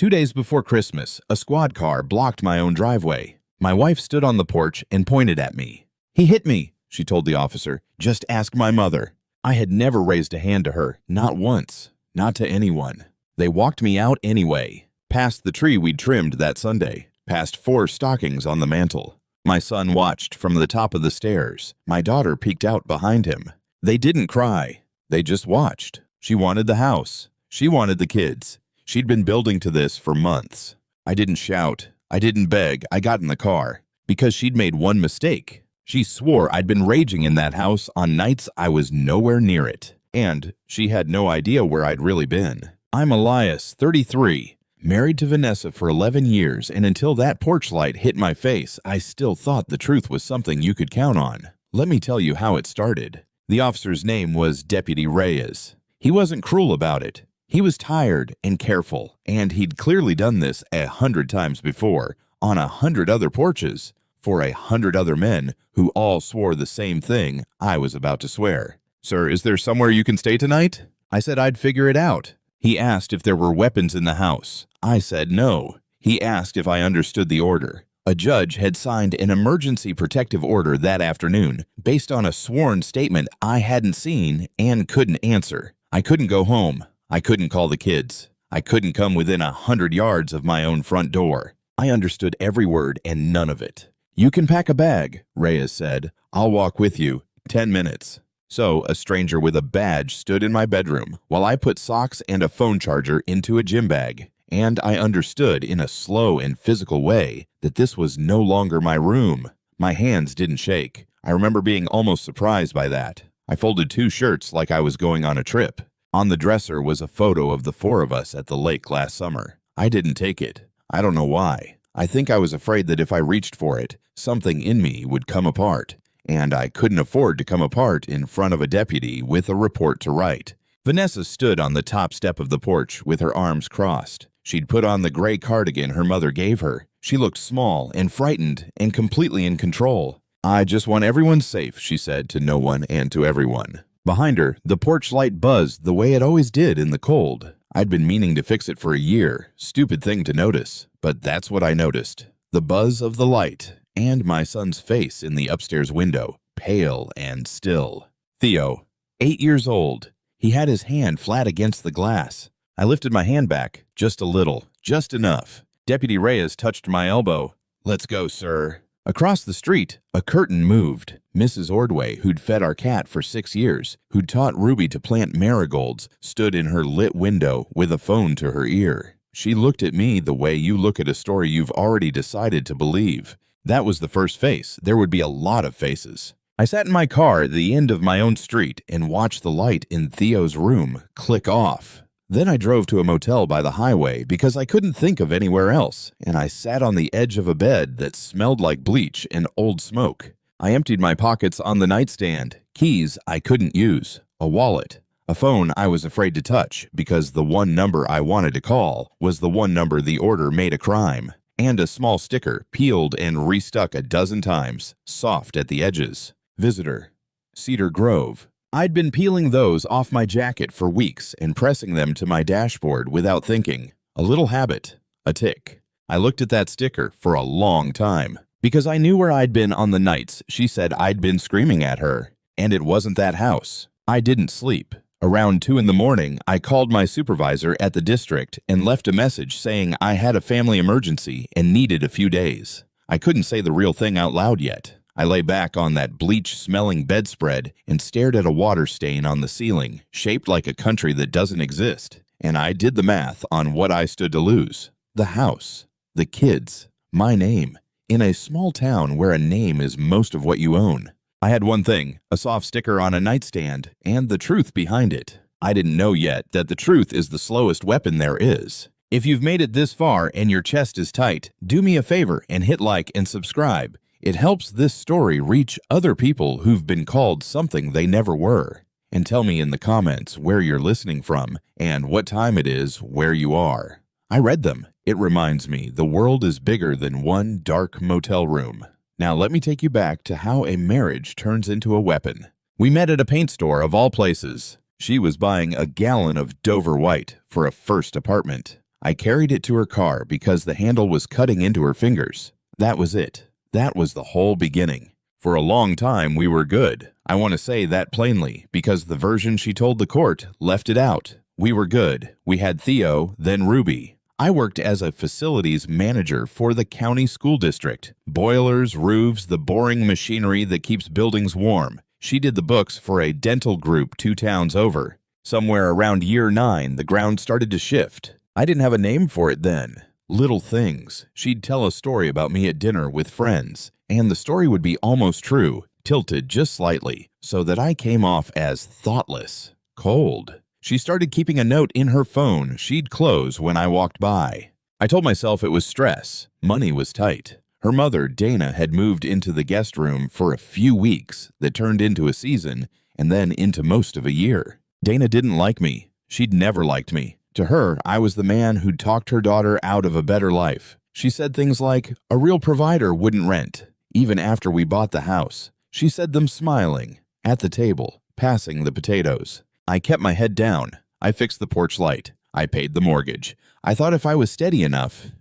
2 days before Christmas, a squad car blocked my own driveway. My wife stood on the porch and pointed at me. "He hit me," she told the officer. "Just ask my mother." I had never raised a hand to her, not once, not to anyone. They walked me out anyway, past the tree we'd trimmed that Sunday, past 4 stockings on the mantel. My son watched from the top of the stairs. My daughter peeked out behind him. They didn't cry. They just watched. She wanted the house. She wanted the kids. She'd been building to this for months. I didn't shout. I didn't beg. I got in the car. Because she'd made one mistake. She swore I'd been raging in that house on nights I was nowhere near it. And she had no idea where I'd really been. I'm Elias, 33, married to Vanessa for 11 years, and until that porch light hit my face, I still thought the truth was something you could count on. Let me tell you how it started. The officer's name was Deputy Reyes. He wasn't cruel about it. He was tired and careful, and he'd clearly done this 100 times before, on 100 other porches, for 100 other men who all swore the same thing I was about to swear. "Sir, is there somewhere you can stay tonight?" I said I'd figure it out. He asked if there were weapons in the house. I said no. He asked if I understood the order. A judge had signed an emergency protective order that afternoon based on a sworn statement I hadn't seen and couldn't answer. I couldn't go home. I couldn't call the kids. I couldn't come within 100 yards of my own front door. I understood every word and none of it. "You can pack a bag," Reyes said. "I'll walk with you. 10 minutes. So a stranger with a badge stood in my bedroom while I put socks and a phone charger into a gym bag. And I understood in a slow and physical way that this was no longer my room. My hands didn't shake. I remember being almost surprised by that. I folded 2 shirts like I was going on a trip. On the dresser was a photo of the 4 of us at the lake last summer. I didn't take it. I don't know why. I think I was afraid that if I reached for it, something in me would come apart. And I couldn't afford to come apart in front of a deputy with a report to write. Vanessa stood on the top step of the porch with her arms crossed. She'd put on the gray cardigan her mother gave her. She looked small and frightened and completely in control. "I just want everyone safe," she said to no one and to everyone. Behind her, the porch light buzzed the way it always did in the cold. I'd been meaning to fix it for a year. Stupid thing to notice, but that's what I noticed. The buzz of the light and my son's face in the upstairs window, pale and still. Theo, 8 years old. He had his hand flat against the glass. I lifted my hand back, just a little, just enough. Deputy Reyes touched my elbow. "Let's go, sir." Across the street, a curtain moved. Mrs. Ordway, who'd fed our cat for 6 years, who'd taught Ruby to plant marigolds, stood in her lit window with a phone to her ear. She looked at me the way you look at a story you've already decided to believe. That was the first face. There would be a lot of faces. I sat in my car at the end of my own street and watched the light in Theo's room click off. Then I drove to a motel by the highway because I couldn't think of anywhere else, and I sat on the edge of a bed that smelled like bleach and old smoke. I emptied my pockets on the nightstand, keys I couldn't use, a wallet, a phone I was afraid to touch because the one number I wanted to call was the one number the order made a crime, and a small sticker peeled and restuck a dozen times, soft at the edges. Visitor, Cedar Grove. I'd been peeling those off my jacket for weeks and pressing them to my dashboard without thinking. A little habit, a tick. I looked at that sticker for a long time because I knew where I'd been on the nights she said I'd been screaming at her. And it wasn't that house. I didn't sleep. Around 2 in the morning, I called my supervisor at the district and left a message saying I had a family emergency and needed a few days. I couldn't say the real thing out loud yet. I lay back on that bleach-smelling bedspread and stared at a water stain on the ceiling, shaped like a country that doesn't exist. And I did the math on what I stood to lose. The house, the kids, my name, in a small town where a name is most of what you own. I had one thing, a soft sticker on a nightstand, and the truth behind it. I didn't know yet that the truth is the slowest weapon there is. If you've made it this far and your chest is tight, do me a favor and hit like and subscribe. It helps this story reach other people who've been called something they never were. And tell me in the comments where you're listening from and what time it is where you are. I read them. It reminds me the world is bigger than one dark motel room. Now let me take you back to how a marriage turns into a weapon. We met at a paint store of all places. She was buying a gallon of Dover White for a first apartment. I carried it to her car because the handle was cutting into her fingers. That was it. That was the whole beginning. For a long time, we were good. I want to say that plainly because the version she told the court left it out. We were good. We had Theo, then Ruby. I worked as a facilities manager for the county school district. Boilers, roofs, the boring machinery that keeps buildings warm. She did the books for a dental group 2 towns over. Somewhere around year 9, the ground started to shift. I didn't have a name for it then. Little things. She'd tell a story about me at dinner with friends, and the story would be almost true, tilted just slightly, so that I came off as thoughtless, cold. She started keeping a note in her phone she'd close when I walked by. I told myself it was stress. Money was tight. Her mother, Dana, had moved into the guest room for a few weeks that turned into a season and then into most of a year. Dana didn't like me. She'd never liked me. To her, I was the man who'd talked her daughter out of a better life. She said things like, a real provider wouldn't rent, even after we bought the house. She said them smiling, at the table, passing the potatoes. I kept my head down. I fixed the porch light. I paid the mortgage. I thought if I was steady enough,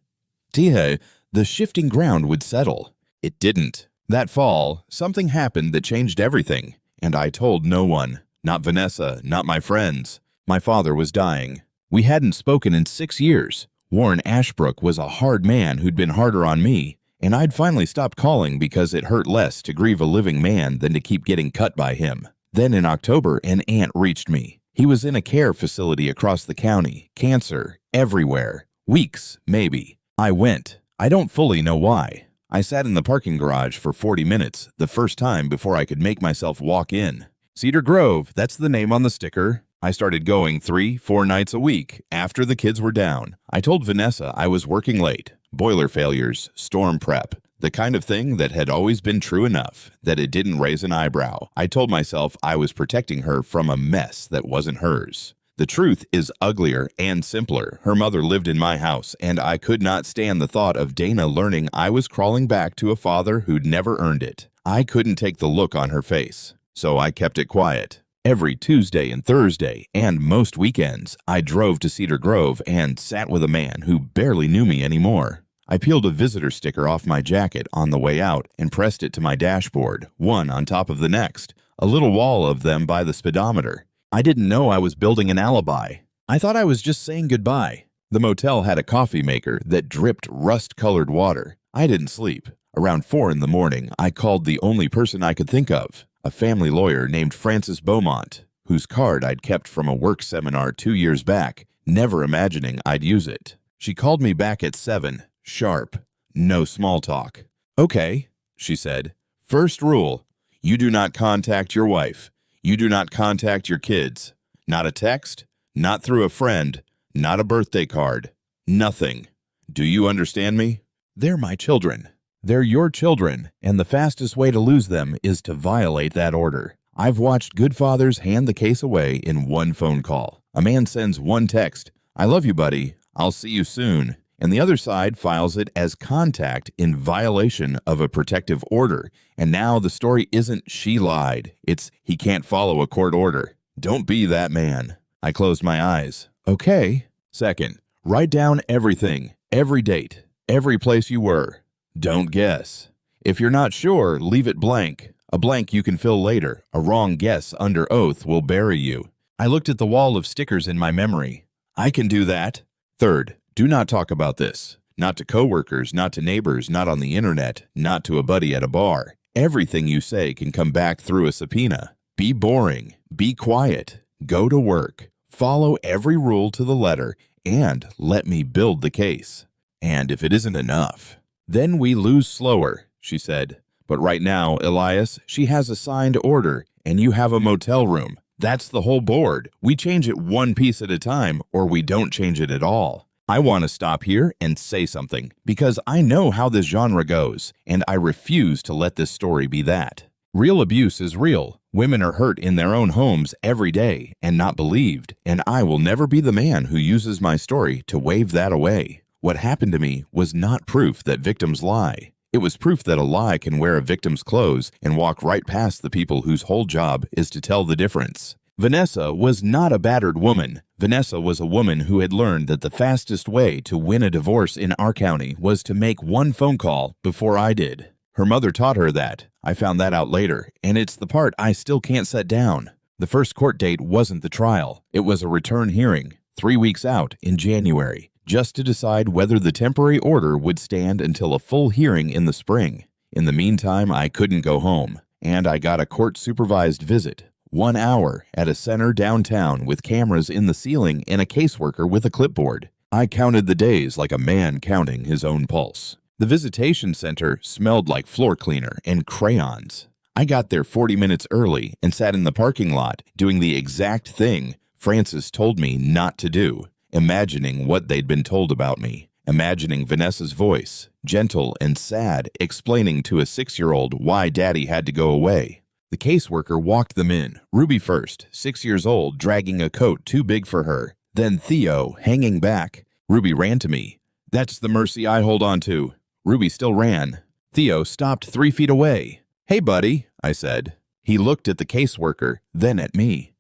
the shifting ground would settle. It didn't. That fall, something happened that changed everything, and I told no one. Not Vanessa, not my friends. My father was dying. We hadn't spoken in 6 years. Warren Ashbrook was a hard man who'd been harder on me, and I'd finally stopped calling because it hurt less to grieve a living man than to keep getting cut by him. Then in October, an aunt reached me. He was in a care facility across the county, cancer, everywhere. Weeks, maybe. I went. I don't fully know why. I sat in the parking garage for 40 minutes, the first time before I could make myself walk in. Cedar Grove, that's the name on the sticker. I started going 3-4 nights a week after the kids were down. I told Vanessa I was working late. Boiler failures, storm prep, the kind of thing that had always been true enough that it didn't raise an eyebrow. I told myself I was protecting her from a mess that wasn't hers. The truth is uglier and simpler. Her mother lived in my house, and I could not stand the thought of Dana learning I was crawling back to a father who'd never earned it. I couldn't take the look on her face. So I kept it quiet. Every Tuesday and Thursday, and most weekends, I drove to Cedar Grove and sat with a man who barely knew me anymore. I peeled a visitor sticker off my jacket on the way out and pressed it to my dashboard, one on top of the next, a little wall of them by the speedometer. I didn't know I was building an alibi. I thought I was just saying goodbye. The motel had a coffee maker that dripped rust-colored water. I didn't sleep. Around 4 in the morning, I called the only person I could think of. A family lawyer named Francis Beaumont, whose card I'd kept from a work seminar 2 years back, never imagining I'd use it. She called me back at 7, sharp. No small talk. Okay, she said. First rule, you do not contact your wife. You do not contact your kids. Not a text, not through a friend, not a birthday card. Nothing. Do you understand me? They're my children. They're your children, and the fastest way to lose them is to violate that order. I've watched good fathers hand the case away in one phone call. A man sends one text, I love you, buddy, I'll see you soon, and the other side files it as contact in violation of a protective order. And now the story isn't she lied, it's he can't follow a court order. Don't be that man. I closed my eyes. Okay. Second, write down everything, every date, every place you were. Don't guess. If you're not sure, leave it blank. A blank you can fill later. A wrong guess under oath will bury you. I looked at the wall of stickers in my memory. I can do that. Third, do not talk about this. Not to coworkers, not to neighbors, not on the internet, not to a buddy at a bar. Everything you say can come back through a subpoena. Be boring. Be quiet. Go to work. Follow every rule to the letter, and let me build the case. And if it isn't enough, then we lose slower, she said. But right now, Elias, she has a signed order, and you have a motel room. That's the whole board. We change it one piece at a time, or we don't change it at all. I want to stop here and say something, because I know how this genre goes, and I refuse to let this story be that. Real abuse is real. Women are hurt in their own homes every day and not believed, and I will never be the man who uses my story to wave that away. What happened to me was not proof that victims lie. It was proof that a lie can wear a victim's clothes and walk right past the people whose whole job is to tell the difference. Vanessa was not a battered woman. Vanessa was a woman who had learned that the fastest way to win a divorce in our county was to make one phone call before I did. Her mother taught her that. I found that out later, and it's the part I still can't set down. The first court date wasn't the trial. It was a return hearing, 3 weeks out in January, just to decide whether the temporary order would stand until a full hearing in the spring. In the meantime, I couldn't go home, and I got a court-supervised visit. 1 hour at a center downtown with cameras in the ceiling and a caseworker with a clipboard. I counted the days like a man counting his own pulse. The visitation center smelled like floor cleaner and crayons. I got there 40 minutes early and sat in the parking lot doing the exact thing Francis told me not to do, imagining what they'd been told about me, imagining Vanessa's voice, gentle and sad, explaining to a 6-year-old why Daddy had to go away. The caseworker walked them in, Ruby first, 6 years old, dragging a coat too big for her, then Theo, hanging back. Ruby ran to me. That's the mercy I hold on to. Ruby still ran. Theo stopped 3 feet away. Hey, buddy, I said. He looked at the caseworker, then at me.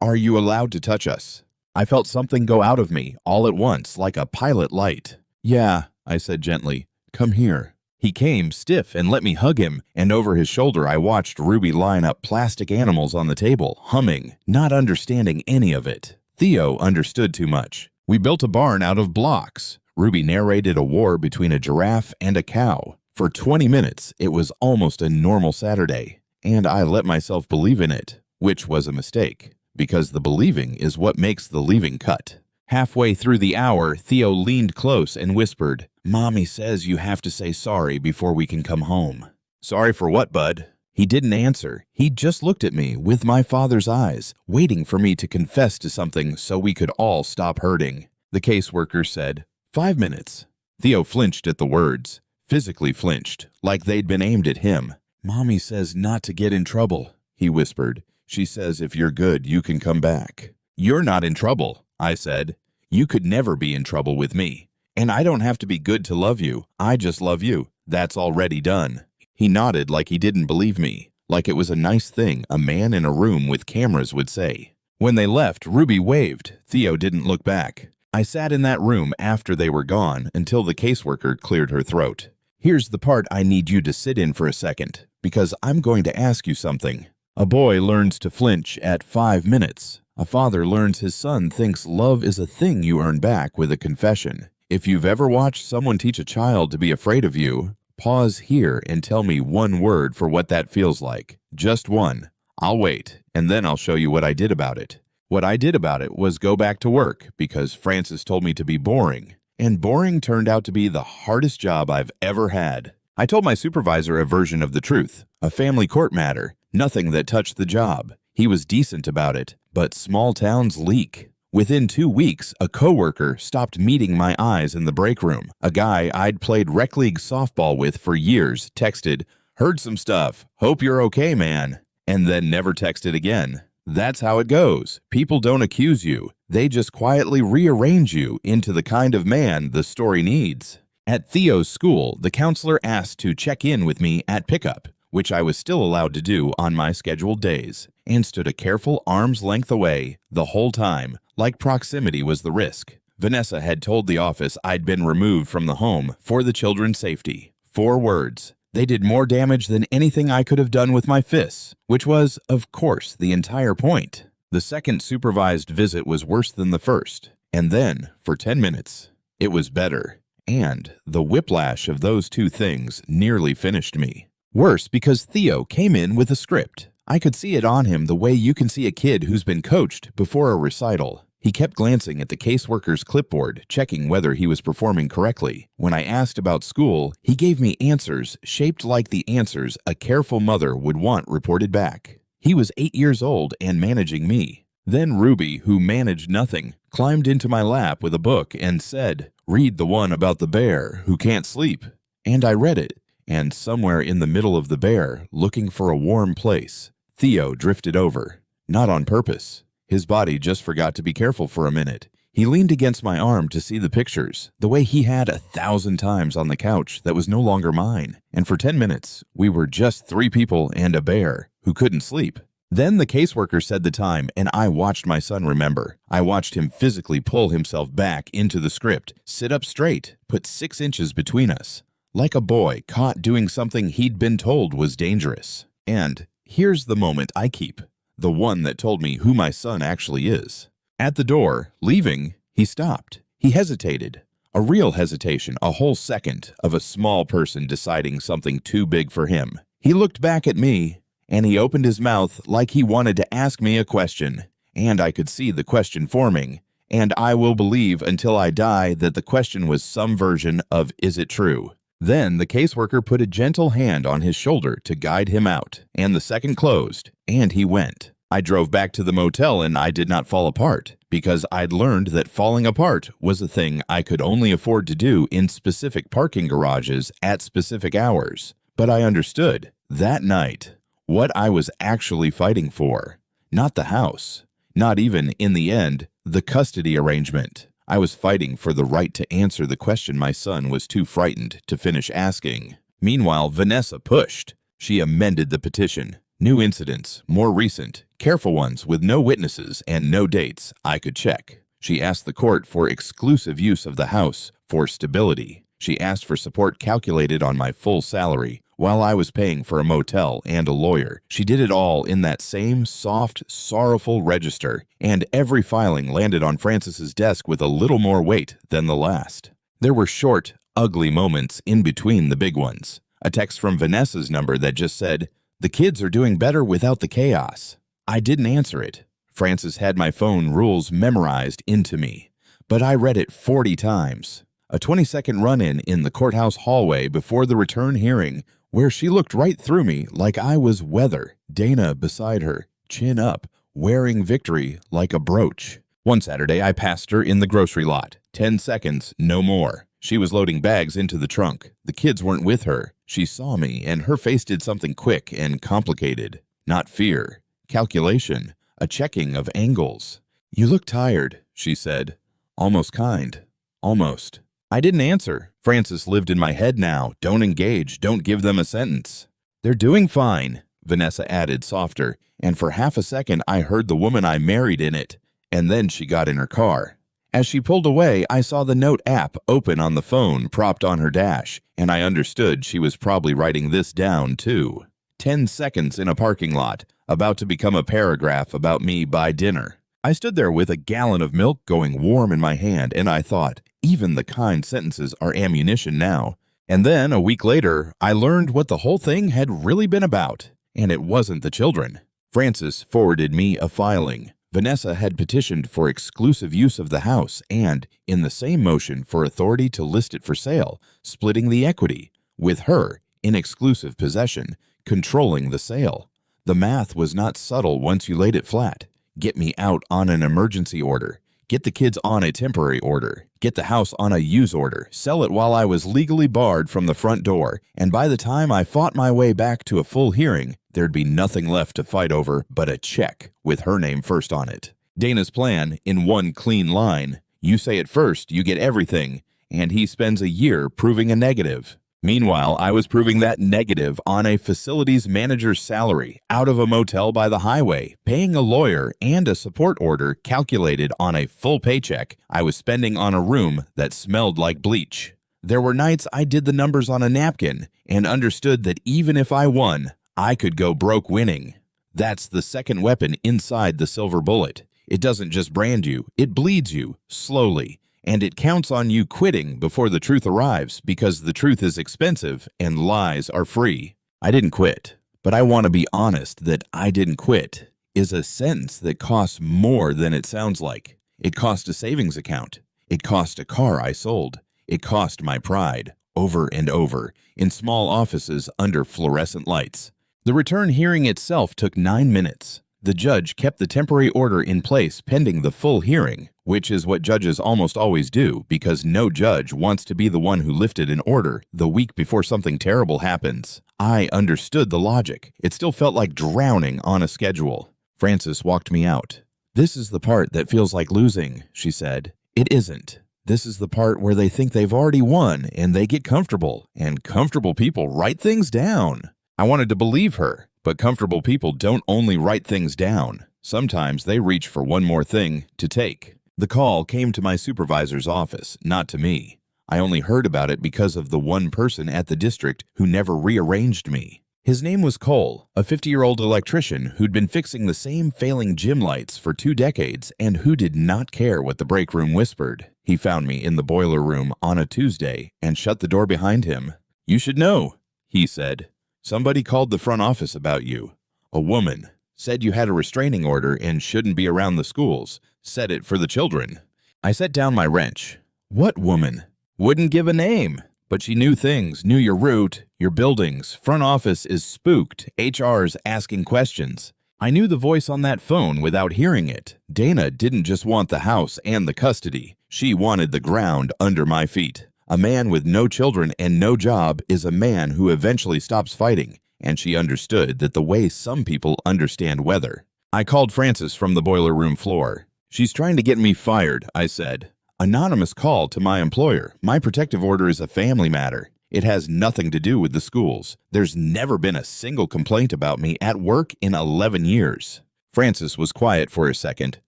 Are you allowed to touch us? I felt something go out of me all at once, like a pilot light. Yeah, I said gently. Come here. He came stiff and let me hug him, and over his shoulder I watched Ruby line up plastic animals on the table, humming, not understanding any of it. Theo understood too much. We built a barn out of blocks. Ruby narrated a war between a giraffe and a cow. For 20 minutes, it was almost a normal Saturday, and I let myself believe in it, which was a mistake, because the believing is what makes the leaving cut. Halfway through the hour, Theo leaned close and whispered, Mommy says you have to say sorry before we can come home. Sorry for what, bud? He didn't answer. He just looked at me with my father's eyes, waiting for me to confess to something so we could all stop hurting. The caseworker said, 5 minutes. Theo flinched at the words, physically flinched, like they'd been aimed at him. Mommy says not to get in trouble, he whispered. She says if you're good, you can come back. You're not in trouble, I said. You could never be in trouble with me. And I don't have to be good to love you. I just love you. That's already done. He nodded like he didn't believe me, like it was a nice thing a man in a room with cameras would say. When they left, Ruby waved. Theo didn't look back. I sat in that room after they were gone until the caseworker cleared her throat. Here's the part I need you to sit in for a second, because I'm going to ask you something. A boy learns to flinch at 5 minutes. A father learns his son thinks love is a thing you earn back with a confession. If you've ever watched someone teach a child to be afraid of you, pause here and tell me one word for what that feels like. Just one. I'll wait, and then I'll show you what I did about it. What I did about it was go back to work because Francis told me to be boring. And boring turned out to be the hardest job I've ever had. I told my supervisor a version of the truth, a family court matter, nothing that touched the job. He was decent about it, but small towns leak. Within 2 weeks, a coworker stopped meeting my eyes in the break room. A guy I'd played rec league softball with for years texted, "Heard some stuff. Hope you're okay, man," and then never texted again. That's how it goes. People don't accuse you. They just quietly rearrange you into the kind of man the story needs. At Theo's school, the counselor asked to check in with me at pickup, which I was still allowed to do on my scheduled days, and stood a careful arm's length away the whole time, like proximity was the risk. Vanessa had told the office I'd been removed from the home for the children's safety. 4 words. They did more damage than anything I could have done with my fists, which was, of course, the entire point. The second supervised visit was worse than the first, and then, for 10 minutes, it was better. And the whiplash of those 2 things nearly finished me. Worse because Theo came in with a script. I could see it on him the way you can see a kid who's been coached before a recital. He kept glancing at the caseworker's clipboard, checking whether he was performing correctly. When I asked about school, he gave me answers shaped like the answers a careful mother would want reported back. He was 8 years old and managing me. Then Ruby, who managed nothing, climbed into my lap with a book and said, "Read the one about the bear who can't sleep." And I read it, and somewhere in the middle of the bear, looking for a warm place, Theo drifted over. Not on purpose. His body just forgot to be careful for a minute. He leaned against my arm to see the pictures, the way he had 1,000 times on the couch that was no longer mine. And for 10 minutes, we were just 3 people and a bear who couldn't sleep. Then the caseworker said the time, and I watched my son remember. I watched him physically pull himself back into the script, sit up straight, put 6 inches between us, like a boy caught doing something he'd been told was dangerous. And here's the moment I keep, the one that told me who my son actually is. At the door, leaving, he stopped. He hesitated. A real hesitation, a whole second of a small person deciding something too big for him. He looked back at me, and he opened his mouth like he wanted to ask me a question. And I could see the question forming. And I will believe until I die that the question was some version of, is it true? Then the caseworker put a gentle hand on his shoulder to guide him out, and the second closed, and he went. I drove back to the motel and I did not fall apart, because I'd learned that falling apart was a thing I could only afford to do in specific parking garages at specific hours. But I understood, that night, what I was actually fighting for. Not the house. Not even, in the end, the custody arrangement. I was fighting for the right to answer the question my son was too frightened to finish asking. Meanwhile, Vanessa pushed. She amended the petition. New incidents, more recent, careful ones with no witnesses and no dates I could check. She asked the court for exclusive use of the house for stability. She asked for support calculated on my full salary while I was paying for a motel and a lawyer. She did it all in that same soft, sorrowful register, and every filing landed on Francis's desk with a little more weight than the last. There were short, ugly moments in between the big ones. A text from Vanessa's number that just said, "The kids are doing better without the chaos." I didn't answer it. Francis had my phone rules memorized into me, but I read it 40 times. A 20-second run-in in the courthouse hallway before the return hearing, where she looked right through me like I was weather, Dana beside her, chin up, wearing victory like a brooch. One Saturday, I passed her in the grocery lot. 10 seconds, no more. She was loading bags into the trunk. The kids weren't with her. She saw me, and her face did something quick and complicated. Not fear. Calculation. A checking of angles. "You look tired," she said. Almost kind. Almost. I didn't answer. Francis lived in my head now. Don't engage. Don't give them a sentence. "They're doing fine," Vanessa added softer, and for half a second I heard the woman I married in it, and then she got in her car. As she pulled away, I saw the note app open on the phone propped on her dash, and I understood she was probably writing this down too. 10 seconds in a parking lot, about to become a paragraph about me by dinner. I stood there with a gallon of milk going warm in my hand, and I thought, even the kind sentences are ammunition now. And then, a week later, I learned what the whole thing had really been about, and it wasn't the children. Francis forwarded me a filing. Vanessa had petitioned for exclusive use of the house and, in the same motion, for authority to list it for sale, splitting the equity, with her, in exclusive possession, controlling the sale. The math was not subtle once you laid it flat. Get me out on an emergency order. Get the kids on a temporary order. Get the house on a use order. Sell it while I was legally barred from the front door. And by the time I fought my way back to a full hearing, there'd be nothing left to fight over but a check with her name first on it. Dana's plan, in one clean line, you say it first, you get everything, and he spends a year proving a negative. Meanwhile, I was proving that negative on a facilities manager's salary, out of a motel by the highway, paying a lawyer and a support order calculated on a full paycheck I was spending on a room that smelled like bleach. There were nights I did the numbers on a napkin and understood that even if I won, I could go broke winning. That's the second weapon inside the silver bullet. It doesn't just brand you, it bleeds you, slowly. And it counts on you quitting before the truth arrives because the truth is expensive and lies are free. I didn't quit, but I want to be honest that I didn't quit is a sentence that costs more than it sounds like. It cost a savings account. It cost a car I sold. It cost my pride, over and over, in small offices under fluorescent lights. The return hearing itself took 9 minutes. The judge kept the temporary order in place pending the full hearing, which is what judges almost always do because no judge wants to be the one who lifted an order the week before something terrible happens. I understood the logic. It still felt like drowning on a schedule. Francis walked me out. "This is the part that feels like losing," she said. "It isn't. This is the part where they think they've already won and they get comfortable, and comfortable people write things down." I wanted to believe her, But comfortable people don't only write things down. Sometimes they reach for one more thing to take. The call came to my supervisor's office, not to me. I only heard about it because of the one person at the district who never rearranged me. His name was Cole, a 50-year-old electrician who'd been fixing the same failing gym lights for 2 decades and who did not care what the break room whispered. He found me in the boiler room on a Tuesday and shut the door behind him. "You should know," he said. "Somebody called the front office about you. A woman. Said you had a restraining order and shouldn't be around the schools. Said it for the children." I set down my wrench. "What woman?" "Wouldn't give a name. But she knew things, knew your route, your buildings. Front office is spooked. HR's asking questions." I knew the voice on that phone without hearing it. Dana didn't just want the house and the custody. She wanted the ground under my feet. A man with no children and no job is a man who eventually stops fighting, and she understood that the way some people understand weather. I called Frances from the boiler room floor. "She's trying to get me fired," I said. "Anonymous call to my employer. My protective order is a family matter. It has nothing to do with the schools. There's never been a single complaint about me at work in 11 years. Frances was quiet for a second.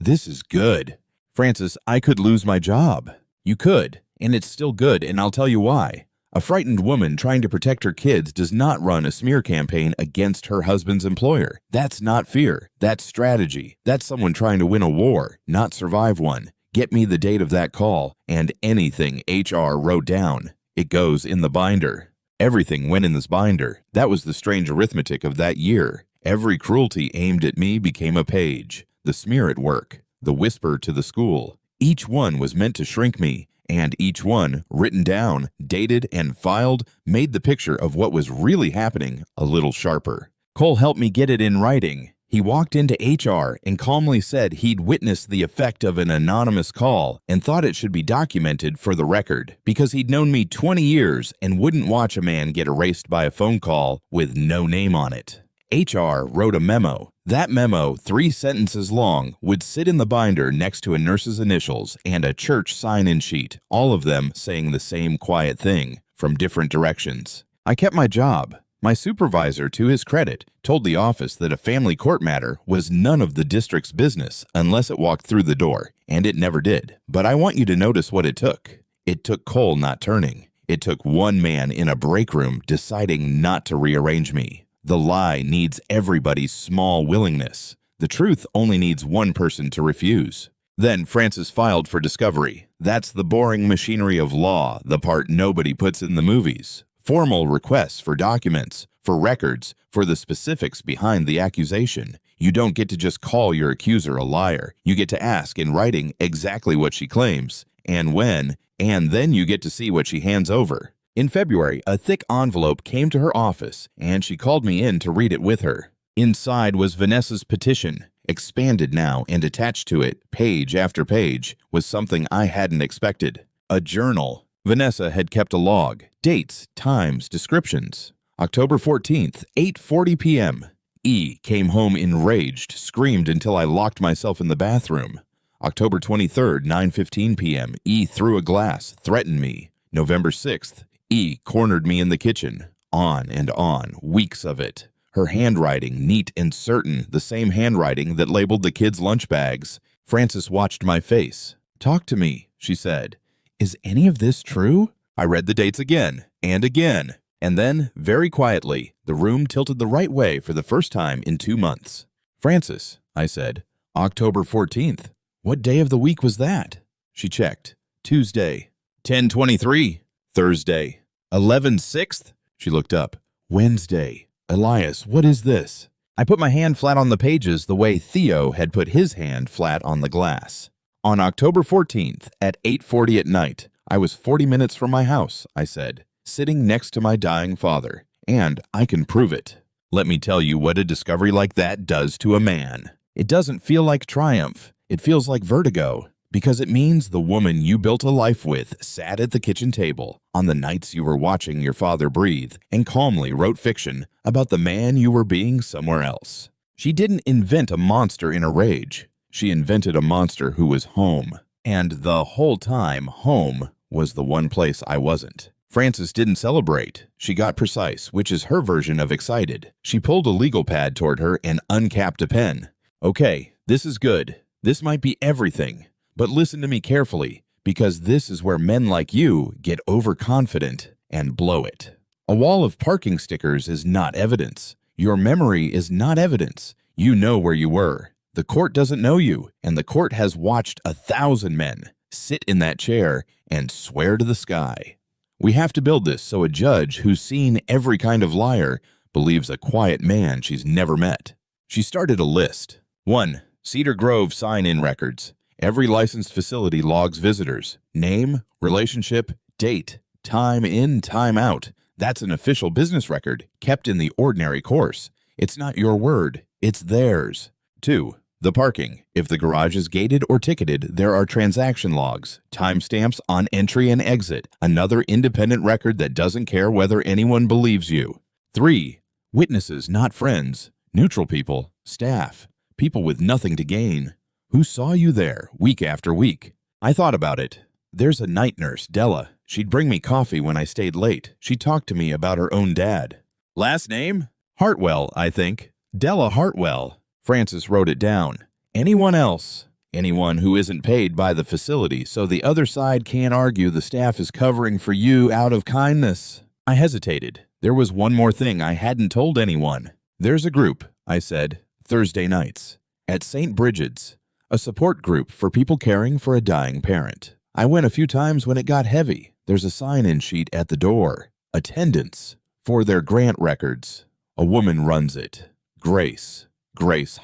"This is good." "Frances, I could lose my job." "You could, and it's still good, and I'll tell you why. A frightened woman trying to protect her kids does not run a smear campaign against her husband's employer. That's not fear. That's strategy. That's someone trying to win a war, not survive one. Get me the date of that call and anything HR wrote down. It goes in the binder." Everything went in this binder. That was the strange arithmetic of that year. Every cruelty aimed at me became a page. The smear at work, the whisper to the school. Each one was meant to shrink me, and each one, written down, dated, and filed, made the picture of what was really happening a little sharper. Cole helped me get it in writing. He walked into HR and calmly said he'd witnessed the effect of an anonymous call and thought it should be documented for the record because he'd known me 20 years and wouldn't watch a man get erased by a phone call with no name on it. HR wrote a memo. That memo, 3 sentences long, would sit in the binder next to a nurse's initials and a church sign-in sheet, all of them saying the same quiet thing from different directions. I kept my job. My supervisor, to his credit, told the office that a family court matter was none of the district's business unless it walked through the door, and it never did. But I want you to notice what it took. It took Cole not turning. It took one man in a break room deciding not to rearrange me. The lie needs everybody's small willingness. The truth only needs one person to refuse. Then Frances filed for discovery. That's the boring machinery of law, the part nobody puts in the movies. Formal requests for documents, for records, for the specifics behind the accusation. You don't get to just call your accuser a liar. You get to ask in writing exactly what she claims, and when, and then you get to see what she hands over. In February, a thick envelope came to her office, and she called me in to read it with her. Inside was Vanessa's petition. Expanded now and attached to it, page after page, was something I hadn't expected. A journal. Vanessa had kept a log. Dates, times, descriptions. October 14th, 8:40 p.m. E came home enraged, screamed until I locked myself in the bathroom. October 23rd, 9:15 p.m. E threw a glass, threatened me. November 6th, E cornered me in the kitchen. On, weeks of it. Her handwriting, neat and certain, the same handwriting that labeled the kids' lunch bags. Frances watched my face. "Talk to me," she said. "Is any of this true?" I read the dates again, and then, very quietly, the room tilted the right way for the first time in 2 months. "Frances," I said, "October 14th. What day of the week was that?" She checked. "Tuesday." 10:23. "Thursday." 11/6. She looked up. "Wednesday." "Elias, what is this?" I put my hand flat on the pages the way Theo had put his hand flat on the glass. "On October 14th at 8:40 at night, I was 40 minutes from my house," I said, "sitting next to my dying father, and I can prove it." Let me tell you what a discovery like that does to a man. It doesn't feel like triumph. It feels like vertigo, because it means the woman you built a life with sat at the kitchen table on the nights you were watching your father breathe and calmly wrote fiction about the man you were being somewhere else. She didn't invent a monster in a rage. She invented a monster who was home. And the whole time, home was the one place I wasn't. Frances didn't celebrate. She got precise, which is her version of excited. She pulled a legal pad toward her and uncapped a pen. Okay, this is good. This might be everything. But listen to me carefully, because this is where men like you get overconfident and blow it. A wall of parking stickers is not evidence. Your memory is not evidence. You know where you were. The court doesn't know you, and the court has watched 1,000 men sit in that chair and swear to the sky. We have to build this so a judge who's seen every kind of liar believes a quiet man she's never met. She started a list. 1. Cedar Grove sign-in records. Every licensed facility logs visitors. Name, relationship, date, time in, time out. That's an official business record, kept in the ordinary course. It's not your word, it's theirs. 2. The parking. If the garage is gated or ticketed, there are transaction logs, timestamps on entry and exit, another independent record that doesn't care whether anyone believes you. 3. Witnesses, not friends, neutral people, staff, people with nothing to gain, who saw you there week after week. I thought about it. There's a night nurse, Della. She'd bring me coffee when I stayed late. She talked to me about her own dad. Last name? Hartwell, I think. Della Hartwell. Frances wrote it down. Anyone else? Anyone who isn't paid by the facility, so the other side can't argue the staff is covering for you out of kindness. I hesitated. There was one more thing I hadn't told anyone. There's a group, I said, Thursday nights, at St. Bridget's, a support group for people caring for a dying parent. I went a few times when it got heavy. There's a sign-in sheet at the door. Attendance for their grant records. A woman runs it. Grace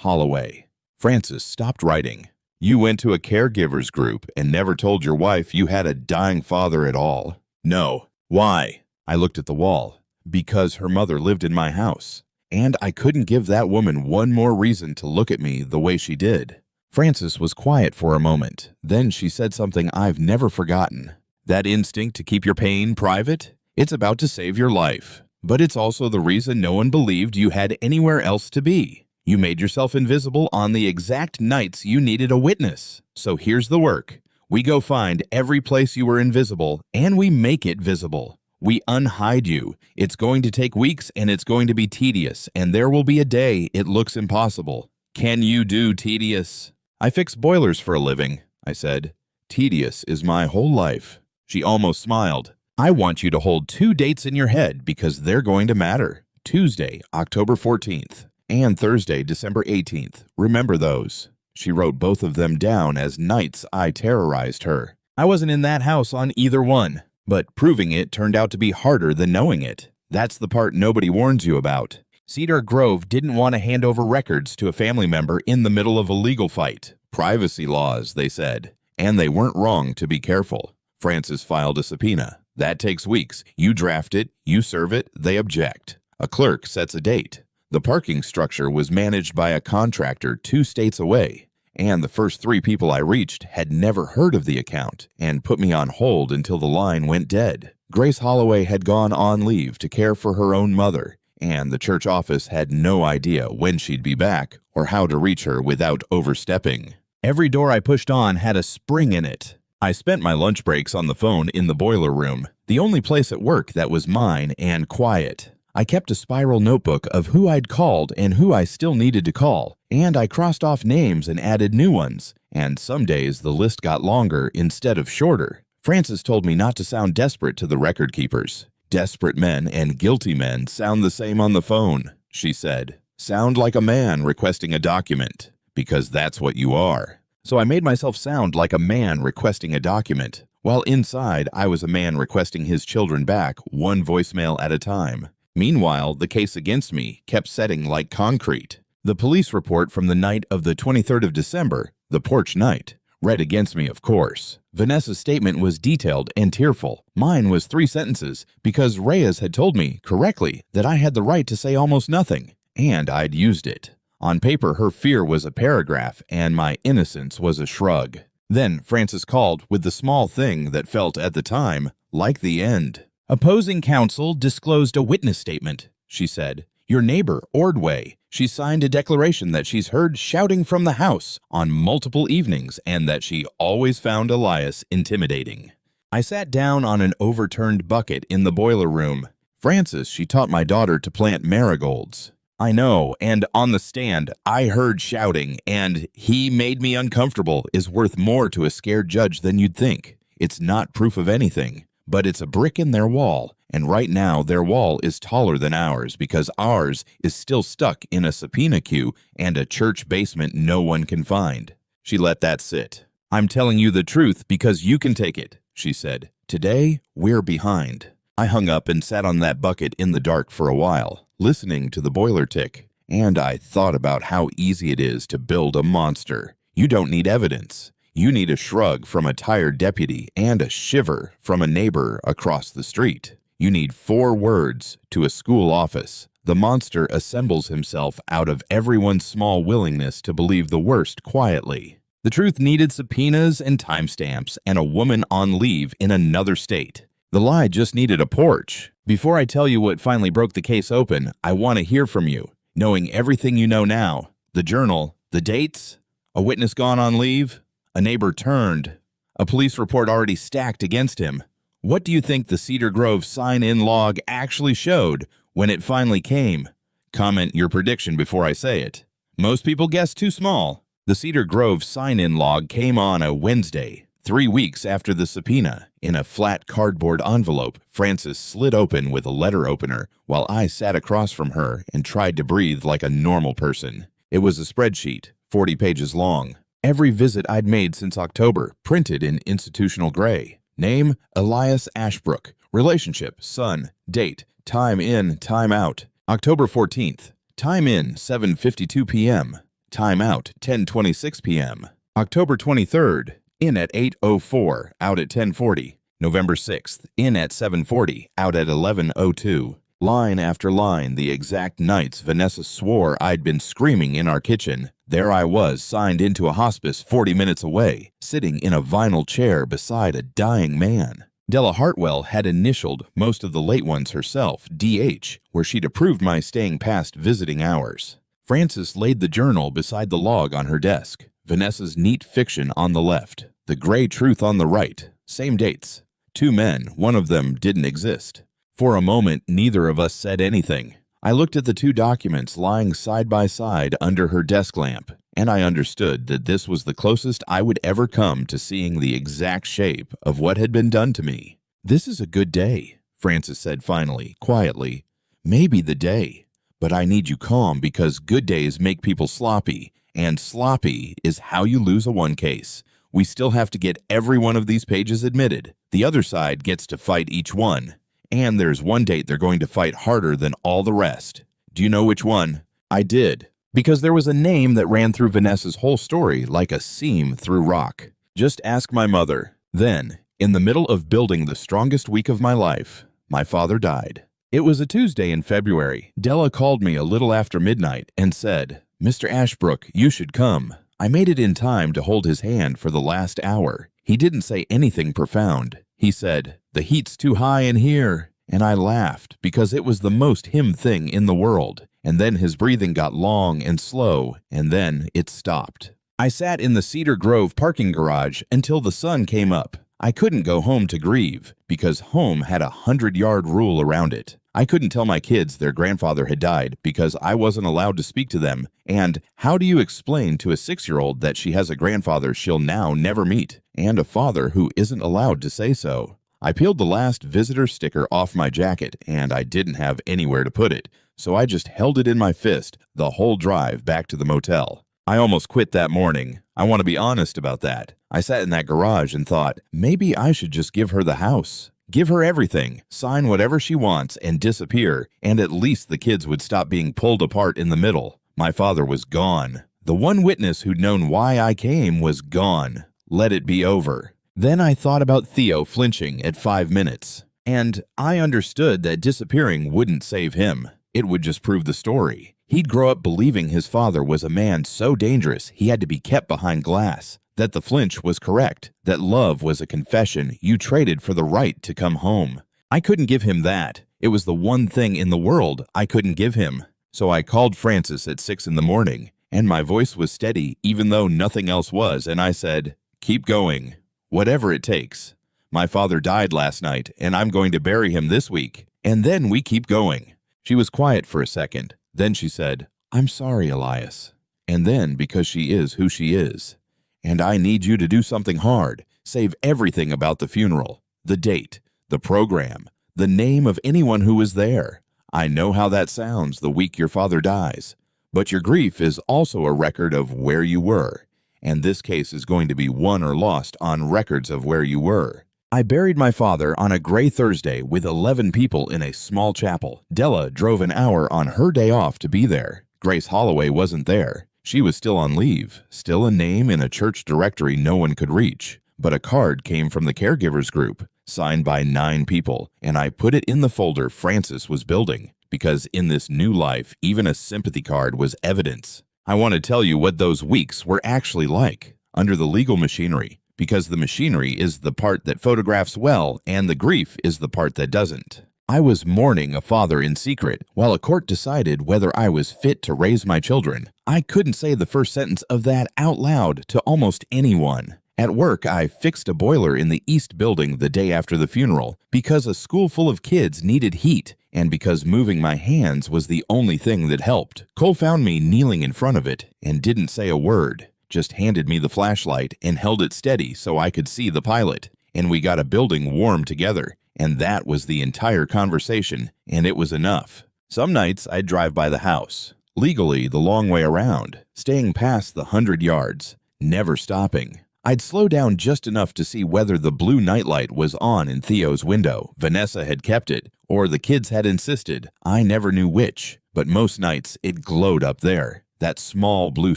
Holloway. Frances stopped writing. You went to a caregivers group and never told your wife you had a dying father at all. No. Why? I looked at the wall. Because her mother lived in my house. And I couldn't give that woman one more reason to look at me the way she did. Frances was quiet for a moment. Then she said something I've never forgotten. That instinct to keep your pain private? It's about to save your life. But it's also the reason no one believed you had anywhere else to be. You made yourself invisible on the exact nights you needed a witness. So here's the work. We go find every place you were invisible, and we make it visible. We unhide you. It's going to take weeks, and it's going to be tedious, and there will be a day it looks impossible. Can you do tedious? I fix boilers for a living, I said. Tedious is my whole life. She almost smiled. I want you to hold 2 dates in your head because they're going to matter. Tuesday, October 14th. And Thursday, December 18th. Remember those. She wrote both of them down as nights I terrorized her. I wasn't in that house on either one, but proving it turned out to be harder than knowing it. That's the part nobody warns you about. Cedar Grove didn't want to hand over records to a family member in the middle of a legal fight. Privacy laws, they said. And they weren't wrong to be careful. Frances filed a subpoena. That takes weeks. You draft it, you serve it, they object. A clerk sets a date. The parking structure was managed by a contractor 2 states away, and the first 3 people I reached had never heard of the account and put me on hold until the line went dead. Grace Holloway had gone on leave to care for her own mother, and the church office had no idea when she'd be back or how to reach her without overstepping. Every door I pushed on had a spring in it. I spent my lunch breaks on the phone in the boiler room, the only place at work that was mine and quiet. I kept a spiral notebook of who I'd called and who I still needed to call, and I crossed off names and added new ones, and some days the list got longer instead of shorter. Frances told me not to sound desperate to the record keepers. Desperate men and guilty men sound the same on the phone, she said. Sound like a man requesting a document, because that's what you are. So I made myself sound like a man requesting a document, while inside I was a man requesting his children back, one voicemail at a time. Meanwhile, the case against me kept setting like concrete. The police report from the night of the 23rd of December, the porch night, read against me, of course. Vanessa's statement was detailed and tearful. Mine was 3 sentences because Reyes had told me, correctly, that I had the right to say almost nothing, and I'd used it. On paper, her fear was a paragraph, and my innocence was a shrug. Then Frances called with the small thing that felt at the time like the end. Opposing counsel disclosed a witness statement, she said. Your neighbor, Ordway. She signed a declaration that she's heard shouting from the house on multiple evenings and that she always found Elias intimidating. I sat down on an overturned bucket in the boiler room. Frances, she taught my daughter to plant marigolds. I know, and on the stand, I heard shouting, and "he made me uncomfortable" is worth more to a scared judge than you'd think. It's not proof of anything, but it's a brick in their wall, and right now their wall is taller than ours because ours is still stuck in a subpoena queue and a church basement no one can find. She let that sit. "I'm telling you the truth because you can take it," she said. "Today, we're behind." I hung up and sat on that bucket in the dark for a while, listening to the boiler tick, and I thought about how easy it is to build a monster. You don't need evidence. You need a shrug from a tired deputy and a shiver from a neighbor across the street. You need 4 words to a school office. The monster assembles himself out of everyone's small willingness to believe the worst quietly. The truth needed subpoenas and timestamps and a woman on leave in another state. The lie just needed a porch. Before I tell you what finally broke the case open, I want to hear from you. Knowing everything you know now, the journal, the dates, a witness gone on leave, a neighbor turned, a police report already stacked against him. What do you think the Cedar Grove sign-in log actually showed when it finally came? Comment your prediction before I say it. Most people guess too small. The Cedar Grove sign-in log came on a Wednesday, 3 weeks after the subpoena. In a flat cardboard envelope, Frances slid open with a letter opener while I sat across from her and tried to breathe like a normal person. It was a spreadsheet, 40 pages long. Every visit I'd made since October, printed in institutional gray. Name, Elias Ashbrook. Relationship, son. Date, time in, time out. October 14th. Time in, 7:52 p.m. Time out, 10:26 p.m. October 23rd. In at 8:04, out at 10:40. November 6th, in at 7:40, out at 11:02. Line after line, the exact nights Vanessa swore I'd been screaming in our kitchen. There I was, signed into a hospice 40 minutes away, sitting in a vinyl chair beside a dying man. Della Hartwell had initialed most of the late ones herself, DH, where she'd approved my staying past visiting hours. Frances laid the journal beside the log on her desk. Vanessa's neat fiction on the left, the gray truth on the right, same dates. 2 men, one of them didn't exist. For a moment, neither of us said anything. I looked at the 2 documents lying side by side under her desk lamp, and I understood that this was the closest I would ever come to seeing the exact shape of what had been done to me. "This is a good day," Frances said finally, quietly. "Maybe the day, but I need you calm because good days make people sloppy. And sloppy is how you lose a 1 case. We still have to get every one of these pages admitted. The other side gets to fight each one. And there's one date they're going to fight harder than all the rest. Do you know which one?" I did, because there was a name that ran through Vanessa's whole story like a seam through rock. "Just ask my mother." Then, in the middle of building the strongest week of my life, my father died. It was a Tuesday in February. Della called me a little after midnight and said, "Mr. Ashbrook, you should come." I made it in time to hold his hand for the last hour. He didn't say anything profound. He said, "The heat's too high in here." And I laughed because it was the most him thing in the world. And then his breathing got long and slow, and then it stopped. I sat in the Cedar Grove parking garage until the sun came up. I couldn't go home to grieve because home had a 100-yard rule around it. I couldn't tell my kids their grandfather had died because I wasn't allowed to speak to them. And how do you explain to a 6-year-old that she has a grandfather she'll now never meet and a father who isn't allowed to say so? I peeled the last visitor sticker off my jacket and I didn't have anywhere to put it, so I just held it in my fist the whole drive back to the motel. I almost quit that morning. I want to be honest about that. I sat in that garage and thought, maybe I should just give her the house. Give her everything, sign whatever she wants, and disappear, and at least the kids would stop being pulled apart in the middle. My father was gone. The one witness who'd known why I came was gone. Let it be over. Then I thought about Theo flinching at 5 minutes, and I understood that disappearing wouldn't save him. It would just prove the story. He'd grow up believing his father was a man so dangerous he had to be kept behind glass, that the flinch was correct, that love was a confession you traded for the right to come home. I couldn't give him that. It was the one thing in the world I couldn't give him. So I called Frances at 6 in the morning, and my voice was steady even though nothing else was, and I said, "Keep going. Whatever it takes." My father died last night, and I'm going to bury him this week. And then we keep going." She was quiet for a second. Then she said, "I'm sorry, Elias." And then, because she is who she is. "And I need you to do something hard. Save everything about the funeral. The date, the program, the name of anyone who was there. I know how that sounds the week your father dies. But your grief is also a record of where you were. And this case is going to be won or lost on records of where you were. I buried my father on a gray Thursday with 11 people in a small chapel. Della drove an hour on her day off to be there. Grace Holloway wasn't there. She was still on leave, still a name in a church directory no one could reach. But a card came from the caregivers group, signed by 9 people, and I put it in the folder Francis was building, because in this new life, even a sympathy card was evidence. I want to tell you what those weeks were actually like, under the legal machinery, because the machinery is the part that photographs well, and the grief is the part that doesn't. I was mourning a father in secret, while a court decided whether I was fit to raise my children. I couldn't say the first sentence of that out loud to almost anyone. At work, I fixed a boiler in the east building the day after the funeral because a school full of kids needed heat and because moving my hands was the only thing that helped. Cole found me kneeling in front of it and didn't say a word, just handed me the flashlight and held it steady so I could see the pilot. And we got a building warm together, and that was the entire conversation, and it was enough. Some nights I'd drive by the house, legally the long way around, staying past the 100 yards, never stopping. I'd slow down just enough to see whether the blue nightlight was on in Theo's window. Vanessa had kept it, or the kids had insisted. I never knew which, but most nights it glowed up there, that small blue